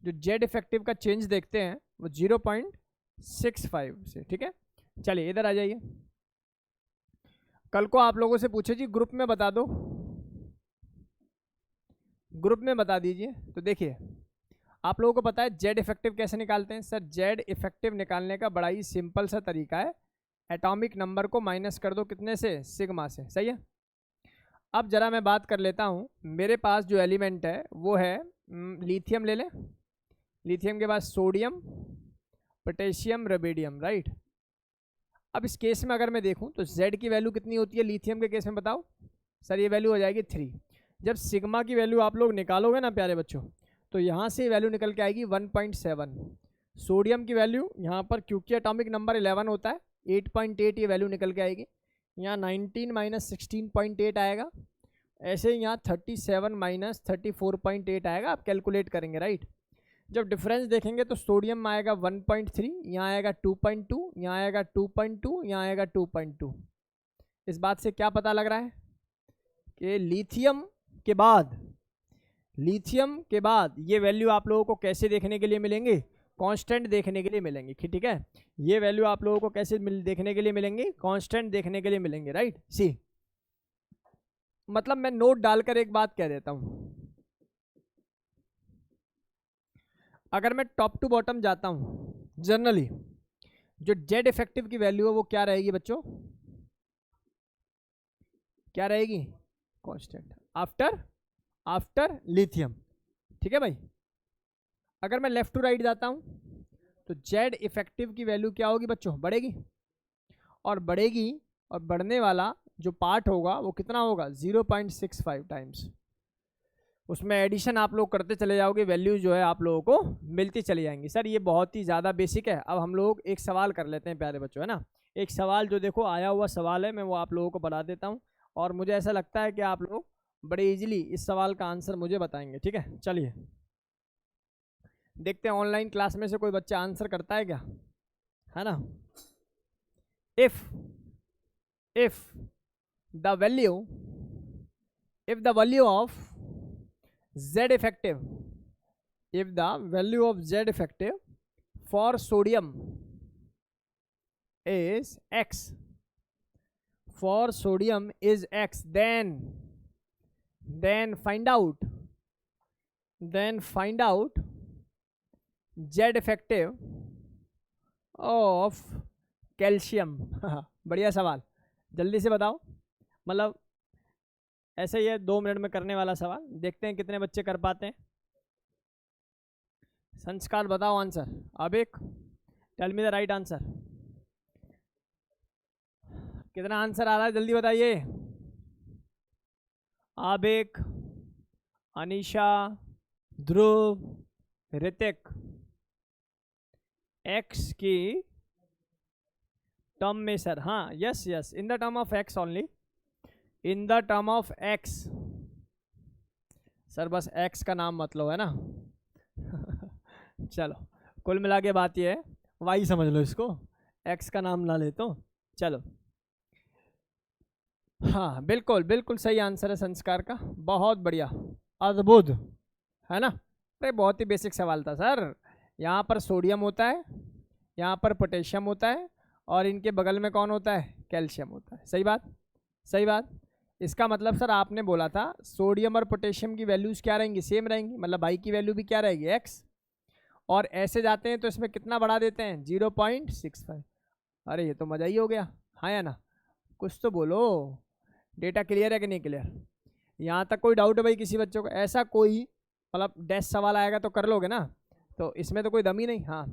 जो जेड इफेक्टिव का चेंज देखते हैं वो 0.65 से। ठीक है, चलिए इधर आ जाइए। कल को आप लोगों से पूछे जी ग्रुप में बता दो, ग्रुप में बता दीजिए। तो देखिए आप लोगों को पता है जेड इफेक्टिव कैसे निकालते हैं। सर जेड इफेक्टिव निकालने का बड़ा ही सिंपल सा तरीका है, एटॉमिक नंबर को माइनस कर दो कितने से, सिग्मा से। सही है। अब जरा मैं बात कर लेता हूँ, मेरे पास जो एलिमेंट है वो है लिथियम ले लें, लिथियम के बाद सोडियम, पोटेशियम, रुबिडियम, राइट। अब इस केस में अगर मैं देखूं तो Z की वैल्यू कितनी होती है लिथियम के केस में, बताओ। सर ये वैल्यू हो जाएगी 3। जब सिग्मा की वैल्यू आप लोग निकालोगे ना प्यारे बच्चों, तो यहाँ से वैल्यू निकल के आएगी 1.7। सोडियम की वैल्यू यहाँ पर क्योंकि एटॉमिक नंबर 11 होता है, 8.8 ये वैल्यू निकल के आएगी। यहाँ 19 माइनस 16.8 आएगा। ऐसे ही यहाँ 37 माइनस 34.8 आएगा, आप कैलकुलेट करेंगे, राइट। जब डिफरेंस देखेंगे तो सोडियम आएगा 1.3, यहाँ आएगा 2.2, यहाँ आएगा 2.2, यहाँ आएगा 2.2। इस बात से क्या पता लग रहा है कि लिथियम के बाद ये वैल्यू आप लोगों को कैसे देखने के लिए मिलेंगे, कांस्टेंट देखने के लिए मिलेंगे। ठीक है, ये वैल्यू आप लोगों को कैसे देखने के लिए मिलेंगे, कांस्टेंट देखने के लिए मिलेंगे, राइट। सी मतलब मैं नोट डालकर एक बात कह देता हूं, अगर मैं टॉप टू बॉटम जाता हूं जनरली जो जेड इफेक्टिव की वैल्यू है वो क्या रहेगी बच्चों, क्या रहेगी, कांस्टेंट आफ्टर लिथियम। ठीक है भाई। अगर मैं लेफ्ट टू राइट जाता हूं तो जेड इफेक्टिव की वैल्यू क्या होगी बच्चों, बढ़ेगी। और बढ़ने वाला जो पार्ट होगा वो कितना होगा, 0.65 टाइम्स। उसमें एडिशन आप लोग करते चले जाओगे, वैल्यूज जो है आप लोगों को मिलती चली जाएंगी। सर ये बहुत ही ज़्यादा बेसिक है। अब हम लोग एक सवाल कर लेते हैं प्यारे बच्चों, है ना। एक सवाल जो देखो आया हुआ सवाल है, मैं वो आप लोगों को बता देता हूँ, और मुझे ऐसा लगता है कि आप लोग बड़े इजीली इस सवाल का आंसर मुझे बताएंगे। ठीक है, चलिए देखते हैं ऑनलाइन क्लास में से कोई बच्चा आंसर करता है क्या, है ना। If the value of Z effective, if the value of Z effective for sodium is X, then find out Z effective of calcium. बढ़िया सवाल, जल्दी से बताओ। मतलब ऐसे ही है, 2 मिनट में करने वाला सवाल, देखते हैं कितने बच्चे कर पाते हैं। संस्कार बताओ आंसर। अब एक tell me the right answer. कितना आंसर आ रहा है जल्दी बताइए। आबेक, अनीशा, ध्रुव, ऋतिक, एक्स की टर्म में सर, हाँ yes in the term of x only, in the term of x. Sir बस एक्स का नाम मत लो, है ना। चलो कुल मिला के बात ये है, वाई समझ लो इसको, एक्स का नाम ना ले तो। चलो हाँ बिल्कुल सही आंसर है संस्कार का, बहुत बढ़िया, अद्भुत, है ना। अरे बहुत ही बेसिक सवाल था सर। यहाँ पर सोडियम होता है, यहाँ पर पोटेशियम होता है, और इनके बगल में कौन होता है, कैल्शियम होता है। सही बात। इसका मतलब सर आपने बोला था सोडियम और पोटेशियम की वैल्यूज क्या रहेंगी, सेम रहेंगी, मतलब भाई की वैल्यू भी क्या रहेगी, एक्स। और ऐसे जाते हैं तो इसमें कितना बढ़ा देते हैं, 0.65। अरे ये तो मज़ा ही हो गया, हाँ या ना, कुछ तो बोलो। डेटा क्लियर है कि नहीं क्लियर, यहाँ तक कोई डाउट है भाई किसी बच्चों को, ऐसा कोई मतलब डैश सवाल आएगा तो कर लोगे ना, तो इसमें तो कोई दम ही नहीं। हाँ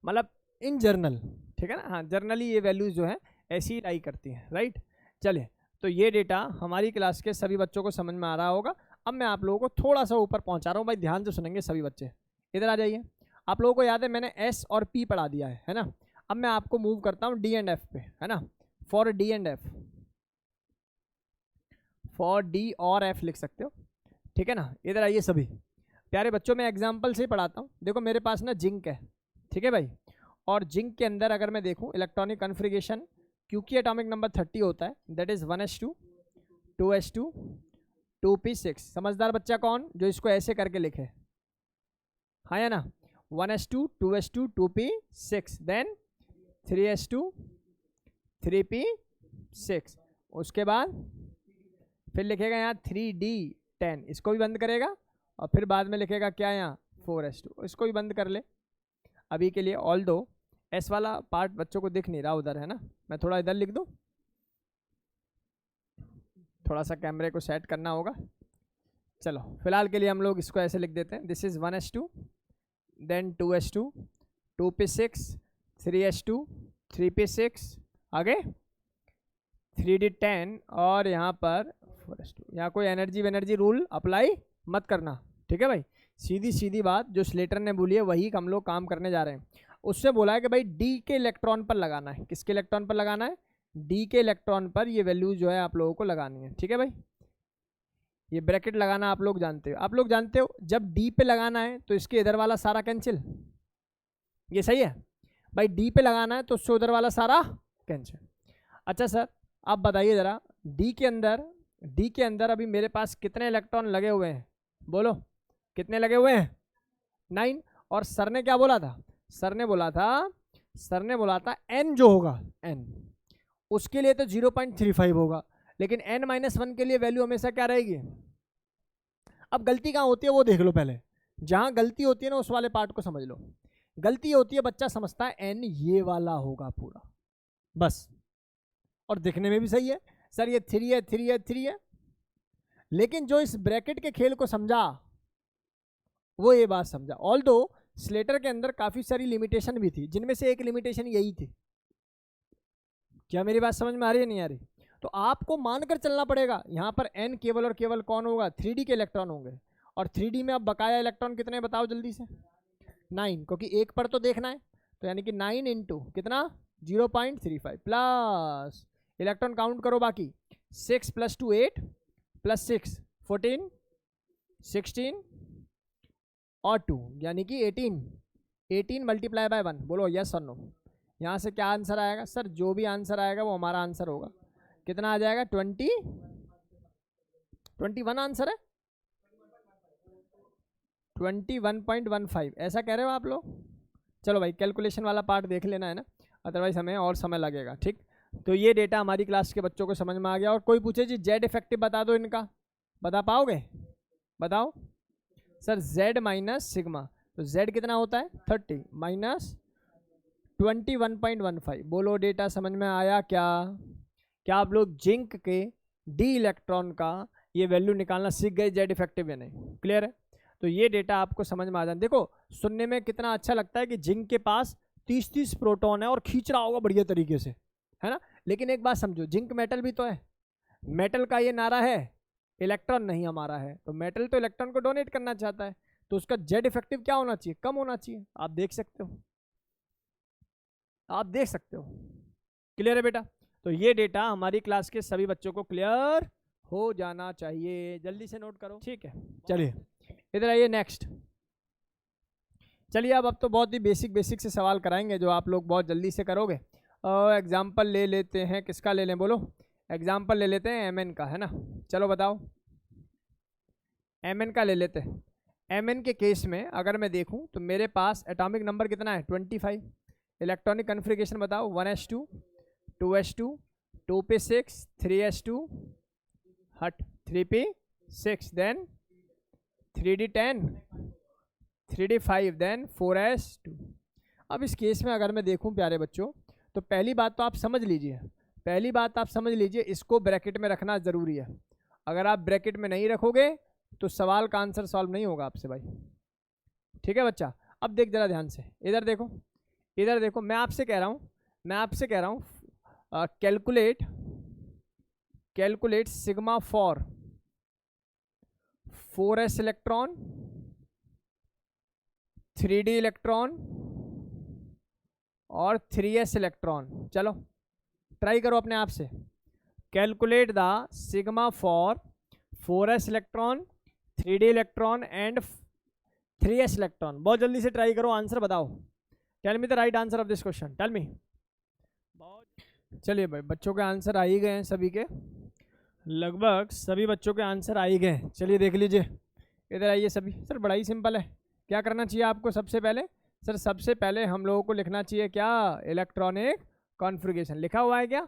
मतलब इन जर्नल, ठीक है ना, हाँ जर्नली ये वैल्यूज जो है ऐसी ही लाई करती हैं, राइट। चलिए, तो ये डेटा हमारी क्लास के सभी बच्चों को समझ में आ रहा होगा। अब मैं आप लोगों को थोड़ा सा ऊपर पहुंचा रहा हूँ भाई, ध्यान से सुनेंगे सभी बच्चे। इधर आ जाइए। आप लोगों को याद है मैंने एस और पी पढ़ा दिया है ना। अब मैं आपको मूव करता हूँ डी एंड एफ पे, है ना। For D and F, for D और एफ लिख सकते हो, ठीक है ना। इधर आइए सभी प्यारे बच्चों, मैं एग्जाम्पल से ही पढ़ाता हूँ। देखो मेरे पास ना जिंक है, ठीक है भाई, और जिंक के अंदर अगर मैं देखूँ इलेक्ट्रॉनिक कन्फिग्रेशन, क्योंकि एटॉमिक नंबर 30 होता है, that is 1s2 2s2 2p6। समझदार बच्चा कौन जो इसको ऐसे करके लिखे, हाँ या ना। 1s2 2s2 2p6 then 3s2 3p6। उसके बाद फिर लिखेगा यहाँ 3d10, इसको भी बंद करेगा, और फिर बाद में लिखेगा क्या यहाँ 4s2, इसको भी बंद कर ले अभी के लिए। ऑल दो एस वाला पार्ट बच्चों को दिख नहीं रहा उधर, है ना। मैं थोड़ा इधर लिख दूँ, थोड़ा सा कैमरे को सेट करना होगा। चलो फिलहाल के लिए हम लोग इसको ऐसे लिख देते हैं, this is 1s2 then 2s2 2p6 3s2 3p6 आगे 3d10 और यहाँ पर 4s2। यहाँ कोई एनर्जी रूल अप्लाई मत करना, ठीक है भाई। सीधी सीधी बात जो स्लेटर ने बोली है वही हम लोग काम करने जा रहे हैं। उससे बोला है कि भाई डी के इलेक्ट्रॉन पर लगाना है। किसके इलेक्ट्रॉन पर लगाना है? डी के इलेक्ट्रॉन पर ये वैल्यू जो है आप लोगों को लगानी है, ठीक है भाई। ये ब्रैकेट लगाना आप लोग जानते हो। आप लोग जानते हो जब डी पे लगाना है तो इसके इधर वाला सारा कैंसिल, ये सही है भाई। डी पे लगाना है तो उससे उधर वाला सारा कैंसिल। अच्छा सर आप बताइए ज़रा, डी के अंदर अभी मेरे पास कितने इलेक्ट्रॉन लगे हुए हैं? बोलो कितने लगे हुए हैं? 9। और सर ने क्या बोला था? सर ने बोला था n जो होगा n उसके लिए तो 0.35 होगा, लेकिन n-1 के लिए वैल्यू हमेशा क्या रहेगी? अब गलती कहाँ होती है वो देख लो पहले। जहाँ गलती होती है ना उस वाले पार्ट को समझ लो। गलती होती है बच्चा समझता है n ये वाला होगा पूरा, बस। और दिखने में भी सही है, सर ये 3 है 3 है 3 है। लेकिन जो इस ब्रैकेट के खेल को समझा वो ये बात समझा। ऑल्दो स्लेटर के अंदर काफ़ी सारी लिमिटेशन भी थी, जिनमें से एक लिमिटेशन यही थी। क्या मेरी बात समझ में आ रही है नहीं आ रही? तो आपको मानकर चलना पड़ेगा। यहाँ पर n केवल और केवल कौन होगा? 3D के इलेक्ट्रॉन होंगे। और 3D में अब बकाया इलेक्ट्रॉन कितने बताओ जल्दी से? 9, क्योंकि एक पर तो देखना है। तो यानी कि 9 इंटू कितना? 0.35 प्लस इलेक्ट्रॉन काउंट करो बाकी 6 + 2 8 + 6 14 16 और 2 यानी कि 18 × 1। बोलो यस और नो। यहाँ से क्या आंसर आएगा? सर जो भी आंसर आएगा वो हमारा आंसर होगा। कितना आ जाएगा? 21 आंसर है, 21.15 ऐसा कह रहे हो आप लोग? चलो भाई कैलकुलेशन वाला पार्ट देख लेना है ना, अदरवाइज हमें और समय लगेगा, ठीक। तो ये डेटा हमारी क्लास के बच्चों को समझ में आ गया। और कोई पूछे जी जेड इफेक्टिव बता दो इनका, बता पाओगे? बताओ सर z माइनस सिग्मा, तो z कितना होता है? 30 माइनस 21.15। बोलो डेटा समझ में आया क्या? क्या आप लोग जिंक के डी इलेक्ट्रॉन का ये वैल्यू निकालना सीख गए, जेड इफेक्टिव या नहीं? क्लियर है? तो ये डेटा आपको समझ में आ जाए। देखो सुनने में कितना अच्छा लगता है कि जिंक के पास 30 प्रोटॉन है और खींच रहा होगा बढ़िया तरीके से, है ना। लेकिन एक बात समझो, जिंक मेटल भी तो है। मेटल का ये नारा है इलेक्ट्रॉन नहीं हमारा है, तो मेटल तो इलेक्ट्रॉन को डोनेट करना चाहता है, तो उसका जेड इफेक्टिव क्या होना चाहिए? कम होना चाहिए। आप देख सकते हो, आप देख सकते हो। क्लियर है बेटा? तो ये डेटा हमारी क्लास के सभी बच्चों को क्लियर हो जाना चाहिए। जल्दी से नोट करो, ठीक है। चलिए इधर आइए नेक्स्ट। चलिए अब तो बहुत ही बेसिक से सवाल कराएंगे जो आप लोग बहुत जल्दी से करोगे। एग्जाम्पल ले लेते हैं, किसका ले लें बोलो? एग्जाम्पल ले लेते हैं mn का, है ना। चलो बताओ mn का ले लेते हैं। mn के केस में अगर मैं देखूं तो मेरे पास एटॉमिक नंबर कितना है? 25। इलेक्ट्रॉनिक कन्फिग्रेशन बताओ? 1s2 2s2 2p6 3s2 हट 3p6 then 3d10 3d5 then 4s2। अब इस केस में अगर मैं देखूं प्यारे बच्चों, तो पहली बात तो आप समझ लीजिए, इसको ब्रैकेट में रखना ज़रूरी है। अगर आप ब्रैकेट में नहीं रखोगे तो सवाल का आंसर सॉल्व नहीं होगा आपसे भाई, ठीक है बच्चा। अब देख जरा ध्यान से, इधर देखो मैं आपसे कह रहा हूँ calculate sigma for 4s electron, 3d electron और 3s इलेक्ट्रॉन। चलो ट्राई करो अपने आप से। Calculate the sigma for 4s electron, 3d electron and 3s electron. बहुत जल्दी से ट्राई करो, आंसर बताओ। Tell me the right answer of this question, tell me. चलिए भाई, बच्चों के आंसर आ ही गए हैं, सभी के लगभग सभी बच्चों के आंसर आ ही गए हैं। चलिए देख लीजिए, इधर आइए सभी। सर बड़ा ही सिंपल है, क्या करना चाहिए आपको सबसे पहले? सर सबसे पहले हम लोगों को लिखना चाहिए क्या? Electronic configuration. लिखा हुआ है क्या?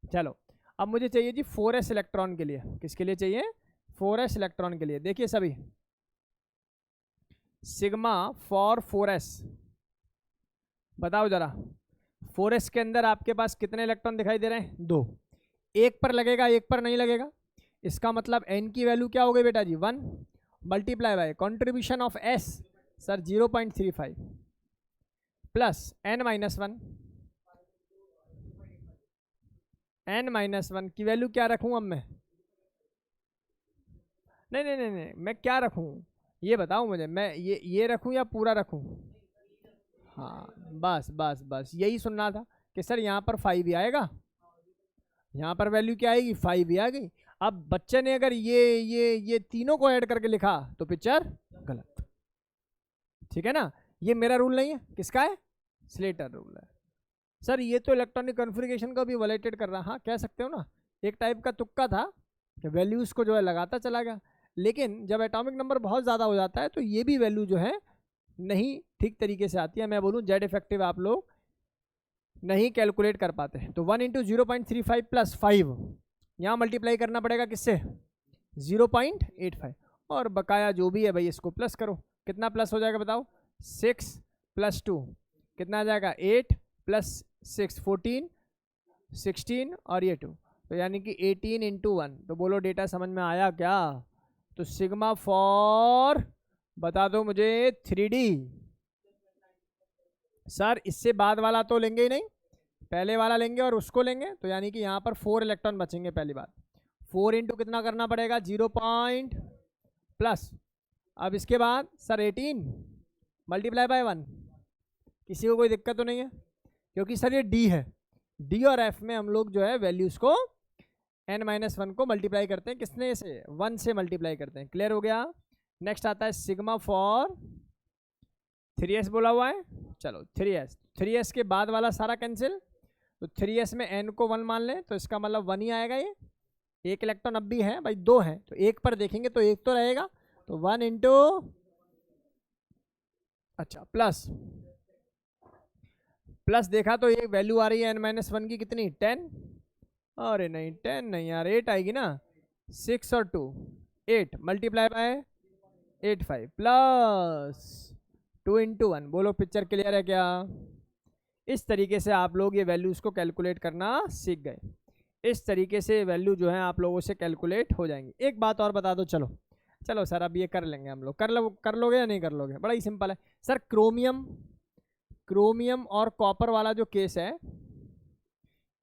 चलो अब मुझे चाहिए जी 4s इलेक्ट्रॉन के लिए। किसके लिए चाहिए? 4s इलेक्ट्रॉन के लिए। देखिए सभी, सिग्मा फॉर 4s, बताओ जरा 4s के अंदर आपके पास कितने इलेक्ट्रॉन दिखाई दे रहे हैं? 2। एक पर लगेगा, एक पर नहीं लगेगा। इसका मतलब n की वैल्यू क्या हो गई बेटा जी? 1 multiply by contribution of s, sir 0.35 plus n-1। n-1 की वैल्यू क्या रखूं अब मैं? नहीं, मैं क्या रखूं ये बताओ मुझे। मैं ये रखूं या पूरा रखूं? हाँ बस यही सुनना था कि सर यहाँ पर 5 ही आएगा, यहाँ पर वैल्यू क्या आएगी? 5 ही आ गई। अब बच्चे ने अगर ये तीनों को ऐड करके लिखा तो पिक्चर गलत, ठीक है ना? ये मेरा रूल नहीं है, किसका है? स्लेटर रूल है। सर ये तो इलेक्ट्रॉनिक कॉन्फ़िगरेशन का भी वैलिडेट कर रहा। हाँ कह सकते हो ना, एक टाइप का तुक्का था कि वैल्यूज़ को जो है लगाता चला गया, लेकिन जब एटॉमिक नंबर बहुत ज़्यादा हो जाता है तो ये भी वैल्यू जो है नहीं ठीक तरीके से आती है। मैं बोलूँ जेड इफेक्टिव आप लोग नहीं कैलकुलेट कर पाते हैं। तो 1 × 0.35 प्लस 5 यहाँ मल्टीप्लाई करना पड़ेगा किससे? 0.85, और बकाया जो भी है भाई इसको प्लस करो। कितना प्लस हो जाएगा बताओ? 6 + 2 कितना आ जाएगा? 8 + 6 14, 16 और ये 2, तो यानी कि 18 × 1। तो बोलो डेटा समझ में आया क्या? तो सिग्मा फॉर बता दो मुझे 3D। सर इससे बाद वाला तो लेंगे ही नहीं, पहले वाला लेंगे और उसको लेंगे, तो यानी कि यहाँ पर 4 इलेक्ट्रॉन बचेंगे। पहली बात 4 × कितना करना पड़ेगा? 0 प्लस, अब इसके बाद सर 18 मल्टीप्लाई बाय 1। किसी को कोई दिक्कत तो नहीं है? क्योंकि सर ये डी है, डी और एफ में हम लोग जो है वैल्यूज को n-1 को मल्टीप्लाई करते हैं, किसने से? 1 से मल्टीप्लाई करते हैं। क्लियर हो गया? नेक्स्ट आता है सिग्मा फॉर 3s बोला हुआ है। चलो 3s के बाद वाला सारा कैंसिल, तो 3s में n को 1 मान लें तो इसका मतलब 1 ही आएगा। ये एक इलेक्ट्रॉन अब भी है भाई, 2 है तो एक पर देखेंगे तो एक तो रहेगा, तो 1 × अच्छा प्लस देखा तो ये वैल्यू आ रही है n-1 की कितनी? 10। अरे नहीं 10 नहीं यार, 8 आएगी ना। 6 और 2 8 मल्टीप्लाई बाय 85 प्लस 2 × 1। बोलो पिक्चर क्लियर है क्या? इस तरीके से आप लोग ये वैल्यूज को कैलकुलेट करना सीख गए। इस तरीके से वैल्यू जो है आप लोगों से कैलकुलेट हो जाएंगी। एक बात और बता दो। चलो सर अब ये कर लेंगे हम लोग। कर लोगे या नहीं कर लोगे? बड़ा ही सिंपल है सर। क्रोमियम और कॉपर वाला जो केस है,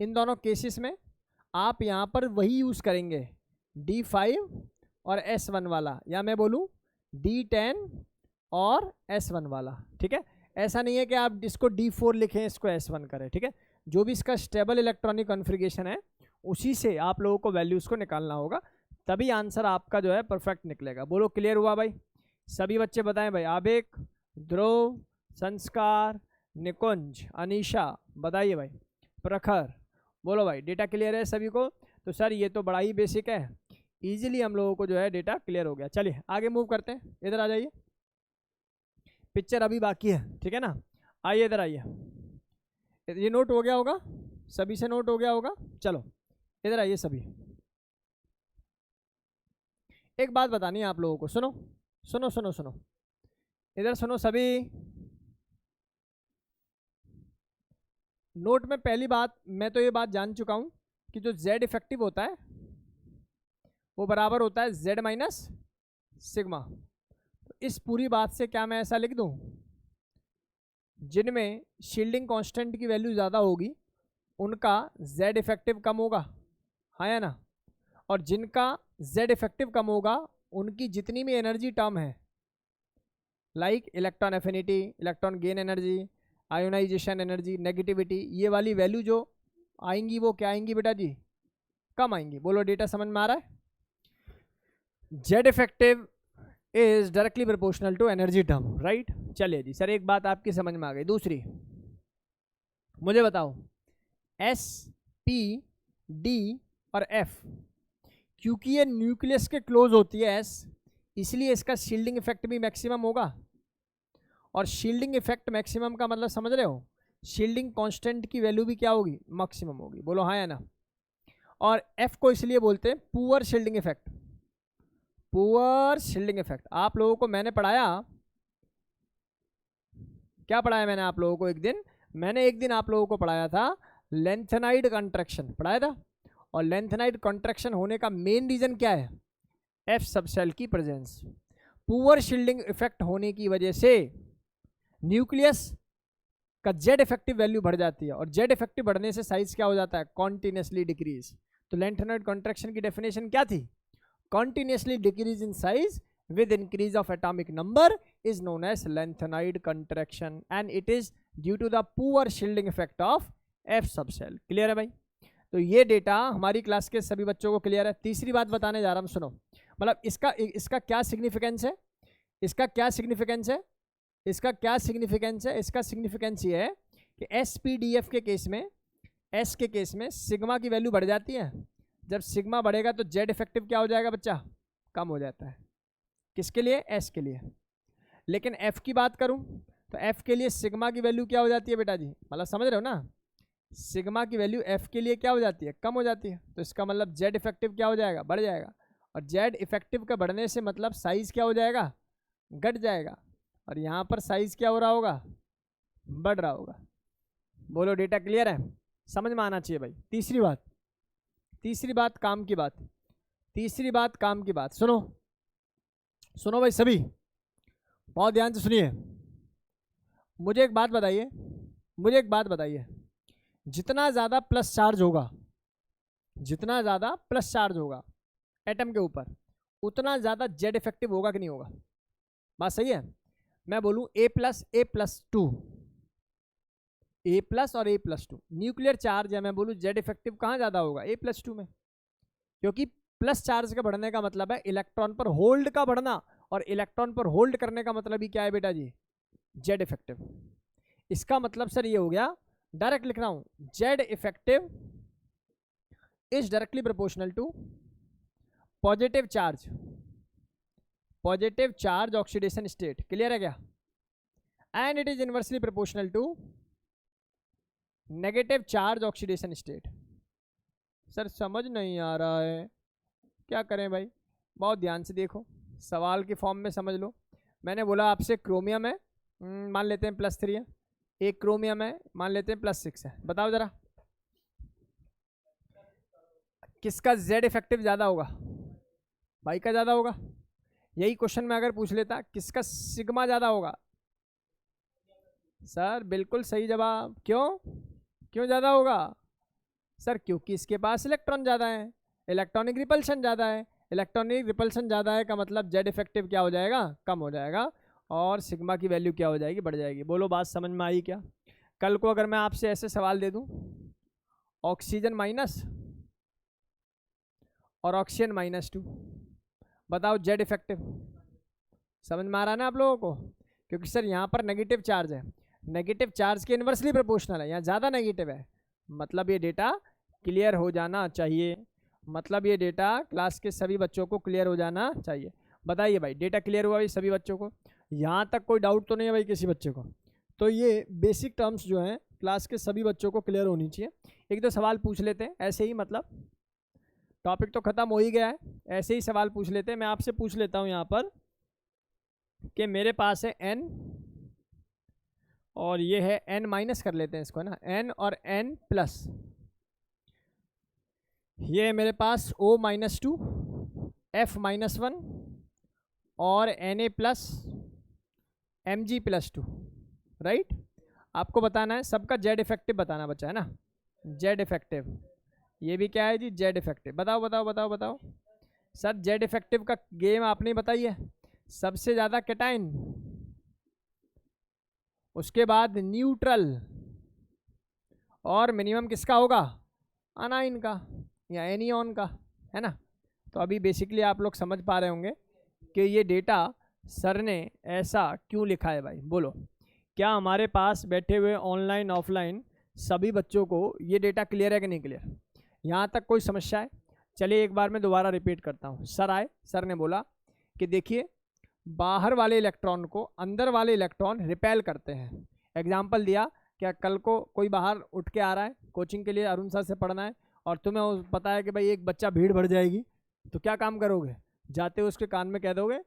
इन दोनों केसेस में आप यहाँ पर वही यूज़ करेंगे, D5 और S1 वाला, या मैं बोलूँ D10 और S1 वाला। ठीक है, ऐसा नहीं है कि आप इसको D4 लिखें इसको S1 करें। ठीक है, जो भी इसका स्टेबल इलेक्ट्रॉनिक कॉन्फ़िगरेशन है उसी से आप लोगों को वैल्यूज़ को निकालना होगा, तभी आंसर आपका जो है परफेक्ट निकलेगा। बोलो क्लियर हुआ भाई? सभी बच्चे बताएं भाई। आवेक, ध्रुव, संस्कार, निकुंज, अनीशा बताइए भाई। प्रखर बोलो भाई। डेटा क्लियर है सभी को? तो सर ये तो बड़ा ही बेसिक है, इजीली हम लोगों को जो है डेटा क्लियर हो गया। चलिए आगे मूव करते हैं। इधर आ जाइए, पिक्चर अभी बाकी है, ठीक है ना? आइए इधर आइए। ये नोट हो गया होगा, सभी से नोट हो गया होगा। चलो इधर आइए सभी। एक बात बतानी है आप लोगों को, सुनो सुनो सुनो सुनो, इधर सुनो सभी। नोट में पहली बात, मैं तो ये बात जान चुका हूं कि जो Z इफेक्टिव होता है वो बराबर होता है Z माइनस सिग्मा। तो इस पूरी बात से क्या मैं ऐसा लिख दूं, जिनमें शील्डिंग कांस्टेंट की वैल्यू ज़्यादा होगी उनका जेड इफेक्टिव कम होगा, हाँ या ना। और जिनका जेड इफेक्टिव कम होगा उनकी जितनी भी एनर्जी टर्म है, like electron affinity, electron gain energy, ionisation energy, negativity, ये वाली वैल्यू जो आएंगी वो क्या आएंगी बेटा जी, कम आएंगी। बोलो डेटा समझ में आ रहा है। Z effective is directly proportional to energy term, right. चलिए जी सर, एक बात आपकी समझ में आ गई। दूसरी मुझे बताओ, एस, पी, डी और एफ, क्योंकि ये न्यूक्लियस के क्लोज होती है एस, इसलिए इसका शील्डिंग इफेक्ट भी मैक्सिमम होगा। और शील्डिंग इफेक्ट मैक्सिमम का मतलब समझ रहे हो, शील्डिंग कांस्टेंट की वैल्यू भी क्या होगी, मैक्सिमम होगी। बोलो हाँ या ना। और एफ को इसलिए बोलते हैं poor shielding effect, poor shielding effect. आप लोगों को मैंने पढ़ाया, क्या पढ़ाया मैंने आप लोगों को, मैंने एक दिन आप लोगों को पढ़ाया था लेंथेनाइड कॉन्ट्रैक्शन पढ़ाया था। और लेंथेनाइड कॉन्ट्रैक्शन होने का मेन रीजन क्या है, एफ सबसेल की प्रेजेंस। पुअर शील्डिंग इफेक्ट होने की वजह से न्यूक्लियस का जेड इफेक्टिव वैल्यू बढ़ जाती है, और जेड इफेक्टिव बढ़ने से साइज क्या हो जाता है, कॉन्टिन्यूसली डिक्रीज। तो लेंथेनाइड कॉन्ट्रैक्शन की डेफिनेशन क्या थी, continuously decrease in size with increase of atomic number is known as lengthenide contraction and it is due to the poor shielding effect of F subshell। Clear है भाई। तो ये data हमारी class के सभी बच्चों को क्लियर है। तीसरी बात बताने जा रहा हूँ, सुनो। मतलब इसका क्या सिग्निफिकेंस है, इसका क्या सिग्निफिकेंस है, इसका क्या सिग्निफिकेंस है, इसका सिग्निफिकेंस ये है कि SPDF के केस में, S के केस में सिग्मा की वैल्यू बढ़ जाती है। जब सिग्मा बढ़ेगा तो जेड इफेक्टिव क्या हो जाएगा बच्चा, कम हो जाता है। किसके लिए, एस के लिए। लेकिन एफ की बात करूं तो एफ के लिए सिग्मा की वैल्यू क्या हो जाती है बेटा जी, मतलब समझ रहे हो ना, सिग्मा की वैल्यू एफ के लिए क्या हो जाती है, कम हो जाती है। तो इसका मतलब जेड इफेक्टिव क्या हो जाएगा, बढ़ जाएगा। और जेड इफेक्टिव का बढ़ने से मतलब साइज क्या हो जाएगा, घट जाएगा। और यहाँ पर साइज क्या हो रहा होगा, बढ़ रहा होगा। बोलो डेटा क्लियर है, समझ में आना चाहिए भाई। तीसरी बात काम की बात, तीसरी बात काम की बात। सुनो भाई, सभी बहुत ध्यान से सुनिए। मुझे एक बात बताइए, जितना ज़्यादा प्लस चार्ज होगा एटम के ऊपर, उतना ज़्यादा जेड इफेक्टिव होगा कि नहीं होगा, बात सही है। मैं बोलूँ A+, A+2, A+ और A+2 न्यूक्लियर चार्ज है, मैं बोलूँ जेड इफेक्टिव कहाँ ज़्यादा होगा, A+2 में। क्योंकि प्लस चार्ज का बढ़ने का मतलब है इलेक्ट्रॉन पर होल्ड का बढ़ना, और इलेक्ट्रॉन पर होल्ड करने का मतलब ही क्या है बेटा जी, जेड इफेक्टिव। इसका मतलब सर ये हो गया, डायरेक्ट लिख रहा हूं, Z effective is directly proportional to positive charge oxidation state. Clear है क्या, and it is inversely proportional to negative charge oxidation state. Sir समझ नहीं आ रहा है, क्या करें भाई, बहुत ध्यान से देखो, सवाल की फॉर्म में समझ लो। मैंने बोला आपसे क्रोमियम है, मान लेते हैं +3 है, एक क्रोमियम है, मान लेते हैं +6 है। बताओ जरा किसका जेड इफेक्टिव ज़्यादा होगा, भाई का ज़्यादा होगा। यही क्वेश्चन में अगर पूछ लेता किसका सिग्मा ज़्यादा होगा, सर बिल्कुल सही जवाब। क्यों ज़्यादा होगा सर, क्योंकि इसके पास इलेक्ट्रॉन ज़्यादा है, इलेक्ट्रॉनिक रिपल्शन ज़्यादा है। इलेक्ट्रॉनिक रिपल्शन ज़्यादा है का मतलब जेड इफेक्टिव क्या हो जाएगा, कम हो जाएगा, और सिग्मा की वैल्यू क्या हो जाएगी, बढ़ जाएगी। बोलो बात समझ में आई क्या। कल को अगर मैं आपसे ऐसे सवाल दे दूं, ऑक्सीजन माइनस और ऑक्सीजन -2, बताओ जेड इफेक्टिव, समझ में आ रहा है ना आप लोगों को। क्योंकि सर यहाँ पर नेगेटिव चार्ज है, नेगेटिव चार्ज के इन्वर्सली प्रोपोर्शनल है, यहाँ ज़्यादा नेगेटिव है। मतलब ये डेटा क्लियर हो जाना चाहिए, मतलब ये डेटा क्लास के सभी बच्चों को क्लियर हो जाना चाहिए। बताइए भाई, डेटा क्लियर हुआ भाई सभी बच्चों को, यहाँ तक कोई डाउट तो नहीं है भाई किसी बच्चे को। तो ये बेसिक टर्म्स जो हैं क्लास के सभी बच्चों को क्लियर होनी चाहिए। एक दो सवाल पूछ लेते हैं ऐसे ही, मतलब टॉपिक तो ख़त्म हो ही गया है, ऐसे ही सवाल पूछ लेते हैं। मैं आपसे पूछ लेता हूँ यहाँ पर कि मेरे पास है n और ये है n माइनस कर लेते हैं इसको ना, n और n प्लस, ये है मेरे पास O-2, F-1 और Na+ Mg+2, राइट। आपको बताना है सबका जेड इफेक्टिव बताना बच्चा है ना, जेड इफेक्टिव। ये भी क्या है जी? Z effective. बताओ बताओ बताओ बताओ सर, जेड इफेक्टिव का गेम आपने बताई है। सबसे ज्यादा कैटाइन, उसके बाद न्यूट्रल, और मिनिमम किसका होगा? अनाइन का या एनियन का, है ना। तो अभी बेसिकली आप लोग समझ पा रहे होंगे कि ये डेटा सर ने ऐसा क्यों लिखा है भाई। बोलो, क्या हमारे पास बैठे हुए ऑनलाइन ऑफलाइन सभी बच्चों को ये डेटा क्लियर है कि नहीं क्लियर? यहाँ तक कोई समस्या है? चलिए एक बार मैं दोबारा रिपीट करता हूँ। सर आए, सर ने बोला कि देखिए बाहर वाले इलेक्ट्रॉन को अंदर वाले इलेक्ट्रॉन रिपेल करते हैं। एग्जाम्पल दिया, क्या कल को कोई बाहर उठ के आ रहा है कोचिंग के लिए, अरुण सर से पढ़ना है, और तुम्हें पता है कि भाई एक बच्चा भीड़ बढ़ जाएगी, तो क्या काम करोगे? जाते हुए उसके कान में कह दोगे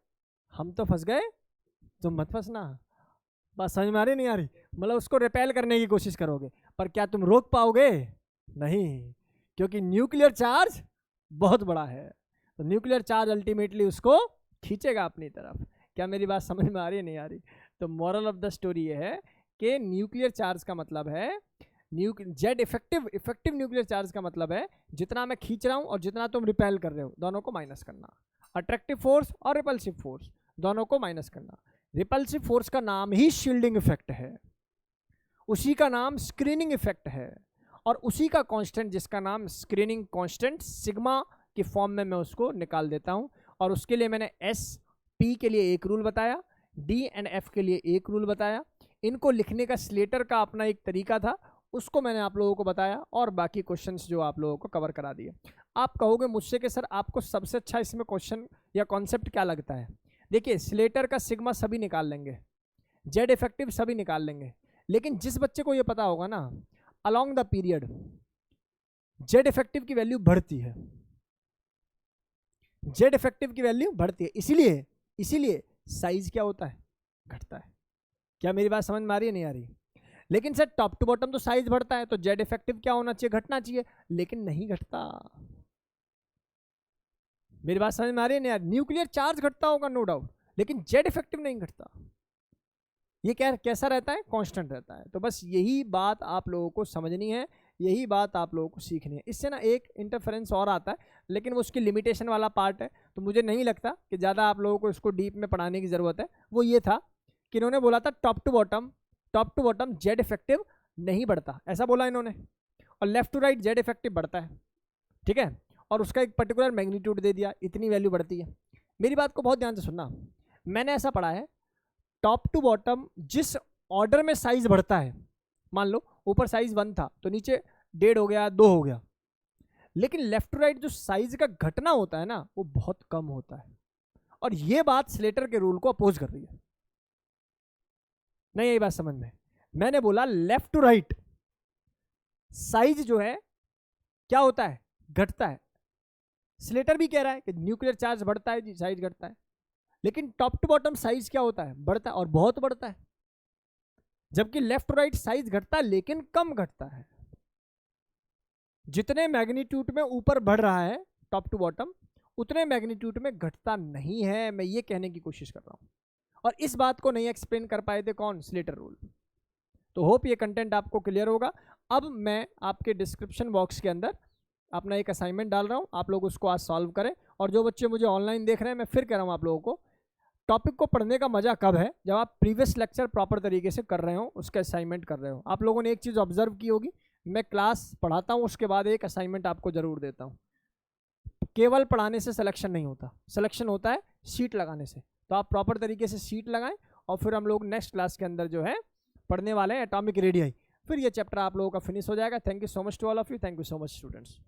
हम तो फंस गए, तुम मत फंसना। बस समझ में आ रही नहीं आ रही? मतलब उसको रिपेल करने की कोशिश करोगे, पर क्या तुम रोक पाओगे? नहीं, क्योंकि न्यूक्लियर चार्ज बहुत बड़ा है। तो न्यूक्लियर चार्ज अल्टीमेटली उसको खींचेगा अपनी तरफ। क्या मेरी बात समझ में आ रही है नहीं आ रही? तो मॉरल ऑफ द स्टोरी ये है कि न्यूक्लियर चार्ज का मतलब है जेड इफेक्टिव न्यूक्लियर चार्ज का मतलब है जितना मैं खींच रहा हूं और जितना तुम रिपेल कर रहे हो, दोनों को माइनस करना। अट्रैक्टिव फोर्स और रिपल्सिव फोर्स दोनों को माइनस करना। रिपल्सिव फोर्स का नाम ही शील्डिंग इफेक्ट है, उसी का नाम स्क्रीनिंग इफेक्ट है, और उसी का कांस्टेंट जिसका नाम स्क्रीनिंग कांस्टेंट सिग्मा की फॉर्म में मैं उसको निकाल देता हूं। और उसके लिए मैंने एस पी के लिए एक रूल बताया, डी एंड एफ के लिए एक रूल बताया। इनको लिखने का स्लेटर का अपना एक तरीका था, उसको मैंने आप लोगों को बताया, और बाकी क्वेश्चंस जो आप लोगों को कवर करा दिए। आप कहोगे मुझसे कि सर आपको सबसे अच्छा इसमें क्वेश्चन या कॉन्सेप्ट क्या लगता है? देखिए स्लेटर का सिग्मा सभी निकाल लेंगे, जेड इफेक्टिव सभी निकाल लेंगे, लेकिन जिस बच्चे को ये पता होगा ना along the period Z effective की वैल्यू बढ़ती है, जेड इफेक्टिव की वैल्यू बढ़ती है, इसीलिए साइज क्या होता है? घटता है। क्या मेरी बात समझ में आ रही है नहीं आ रही? लेकिन सर टॉप टू बॉटम तो साइज बढ़ता है, तो जेड इफेक्टिव क्या होना चाहिए? घटना चाहिए, लेकिन नहीं घटता। मेरी बात समझ में आ रही है नहीं यार? न्यूक्लियर चार्ज घटता होगा नो डाउट, लेकिन जेड इफेक्टिव नहीं घटता। ये क्या कैसा रहता है? कांस्टेंट रहता है। तो बस यही बात आप लोगों को समझनी है, यही बात आप लोगों को सीखनी है। इससे ना एक इंटरफेरेंस और आता है, लेकिन वो उसकी लिमिटेशन वाला पार्ट है, तो मुझे नहीं लगता कि ज़्यादा आप लोगों को इसको डीप में पढ़ाने की ज़रूरत है। वो ये था कि इन्होंने बोला था top to bottom Z effective नहीं बढ़ता, ऐसा बोला इन्होंने, और left to right Z effective बढ़ता है, ठीक है, और उसका एक पर्टिकुलर मैग्नीट्यूड दे दिया, इतनी वैल्यू बढ़ती है। मेरी बात को बहुत ध्यान से सुनना, मैंने ऐसा पढ़ा है टॉप टू बॉटम जिस ऑर्डर में साइज बढ़ता है, मान लो ऊपर साइज 1 था तो नीचे 1.5 हो गया, 2 हो गया, लेकिन लेफ्ट टू राइट जो साइज का घटना होता है ना वो बहुत कम होता है, और ये बात स्लेटर के रूल को अपोज कर रही है। नहीं यही बात समझ में? मैंने बोला लेफ्ट टू राइट साइज जो है क्या होता है? घटता है। स्लेटर भी कह रहा है कि न्यूक्लियर चार्ज बढ़ता है जी, साइज घटता है, लेकिन टॉप टू बॉटम साइज क्या होता है? बढ़ता है, और बहुत बढ़ता है। जबकि लेफ्ट टू राइट साइज घटता है लेकिन कम घटता है। जितने मैग्नीट्यूड में ऊपर बढ़ रहा है टॉप टू बॉटम, उतने मैग्नीट्यूड में घटता नहीं है, मैं ये कहने की कोशिश कर रहा हूं। और इस बात को नहीं एक्सप्लेन कर पाए थे कौन? Slater rule. तो होप ये कंटेंट आपको क्लियर होगा। अब मैं आपके डिस्क्रिप्शन बॉक्स के अंदर अपना एक असाइनमेंट डाल रहा हूं, आप लोग उसको आज सॉल्व करें। और जो बच्चे मुझे ऑनलाइन देख रहे हैं, मैं फिर कह रहा हूं आप लोगों को, टॉपिक को पढ़ने का मजा कब है? जब आप प्रीवियस लेक्चर प्रॉपर तरीके से कर रहे हो, उसका असाइनमेंट कर रहे हो। आप लोगों ने एक चीज़ ऑब्जर्व की होगी, मैं क्लास पढ़ाता हूँ उसके बाद एक असाइनमेंट आपको ज़रूर देता हूँ। केवल पढ़ाने से सिलेक्शन नहीं होता, सिलेक्शन होता है शीट लगाने से। तो आप प्रॉपर तरीके से शीट लगाएं, और फिर हम लोग नेक्स्ट क्लास के अंदर जो है पढ़ने वाले हैं एटॉमिक रेडियाई। फिर ये चैप्टर आप लोगों का फिनिश हो जाएगा। Thank you so much to all of you, thank you so much students.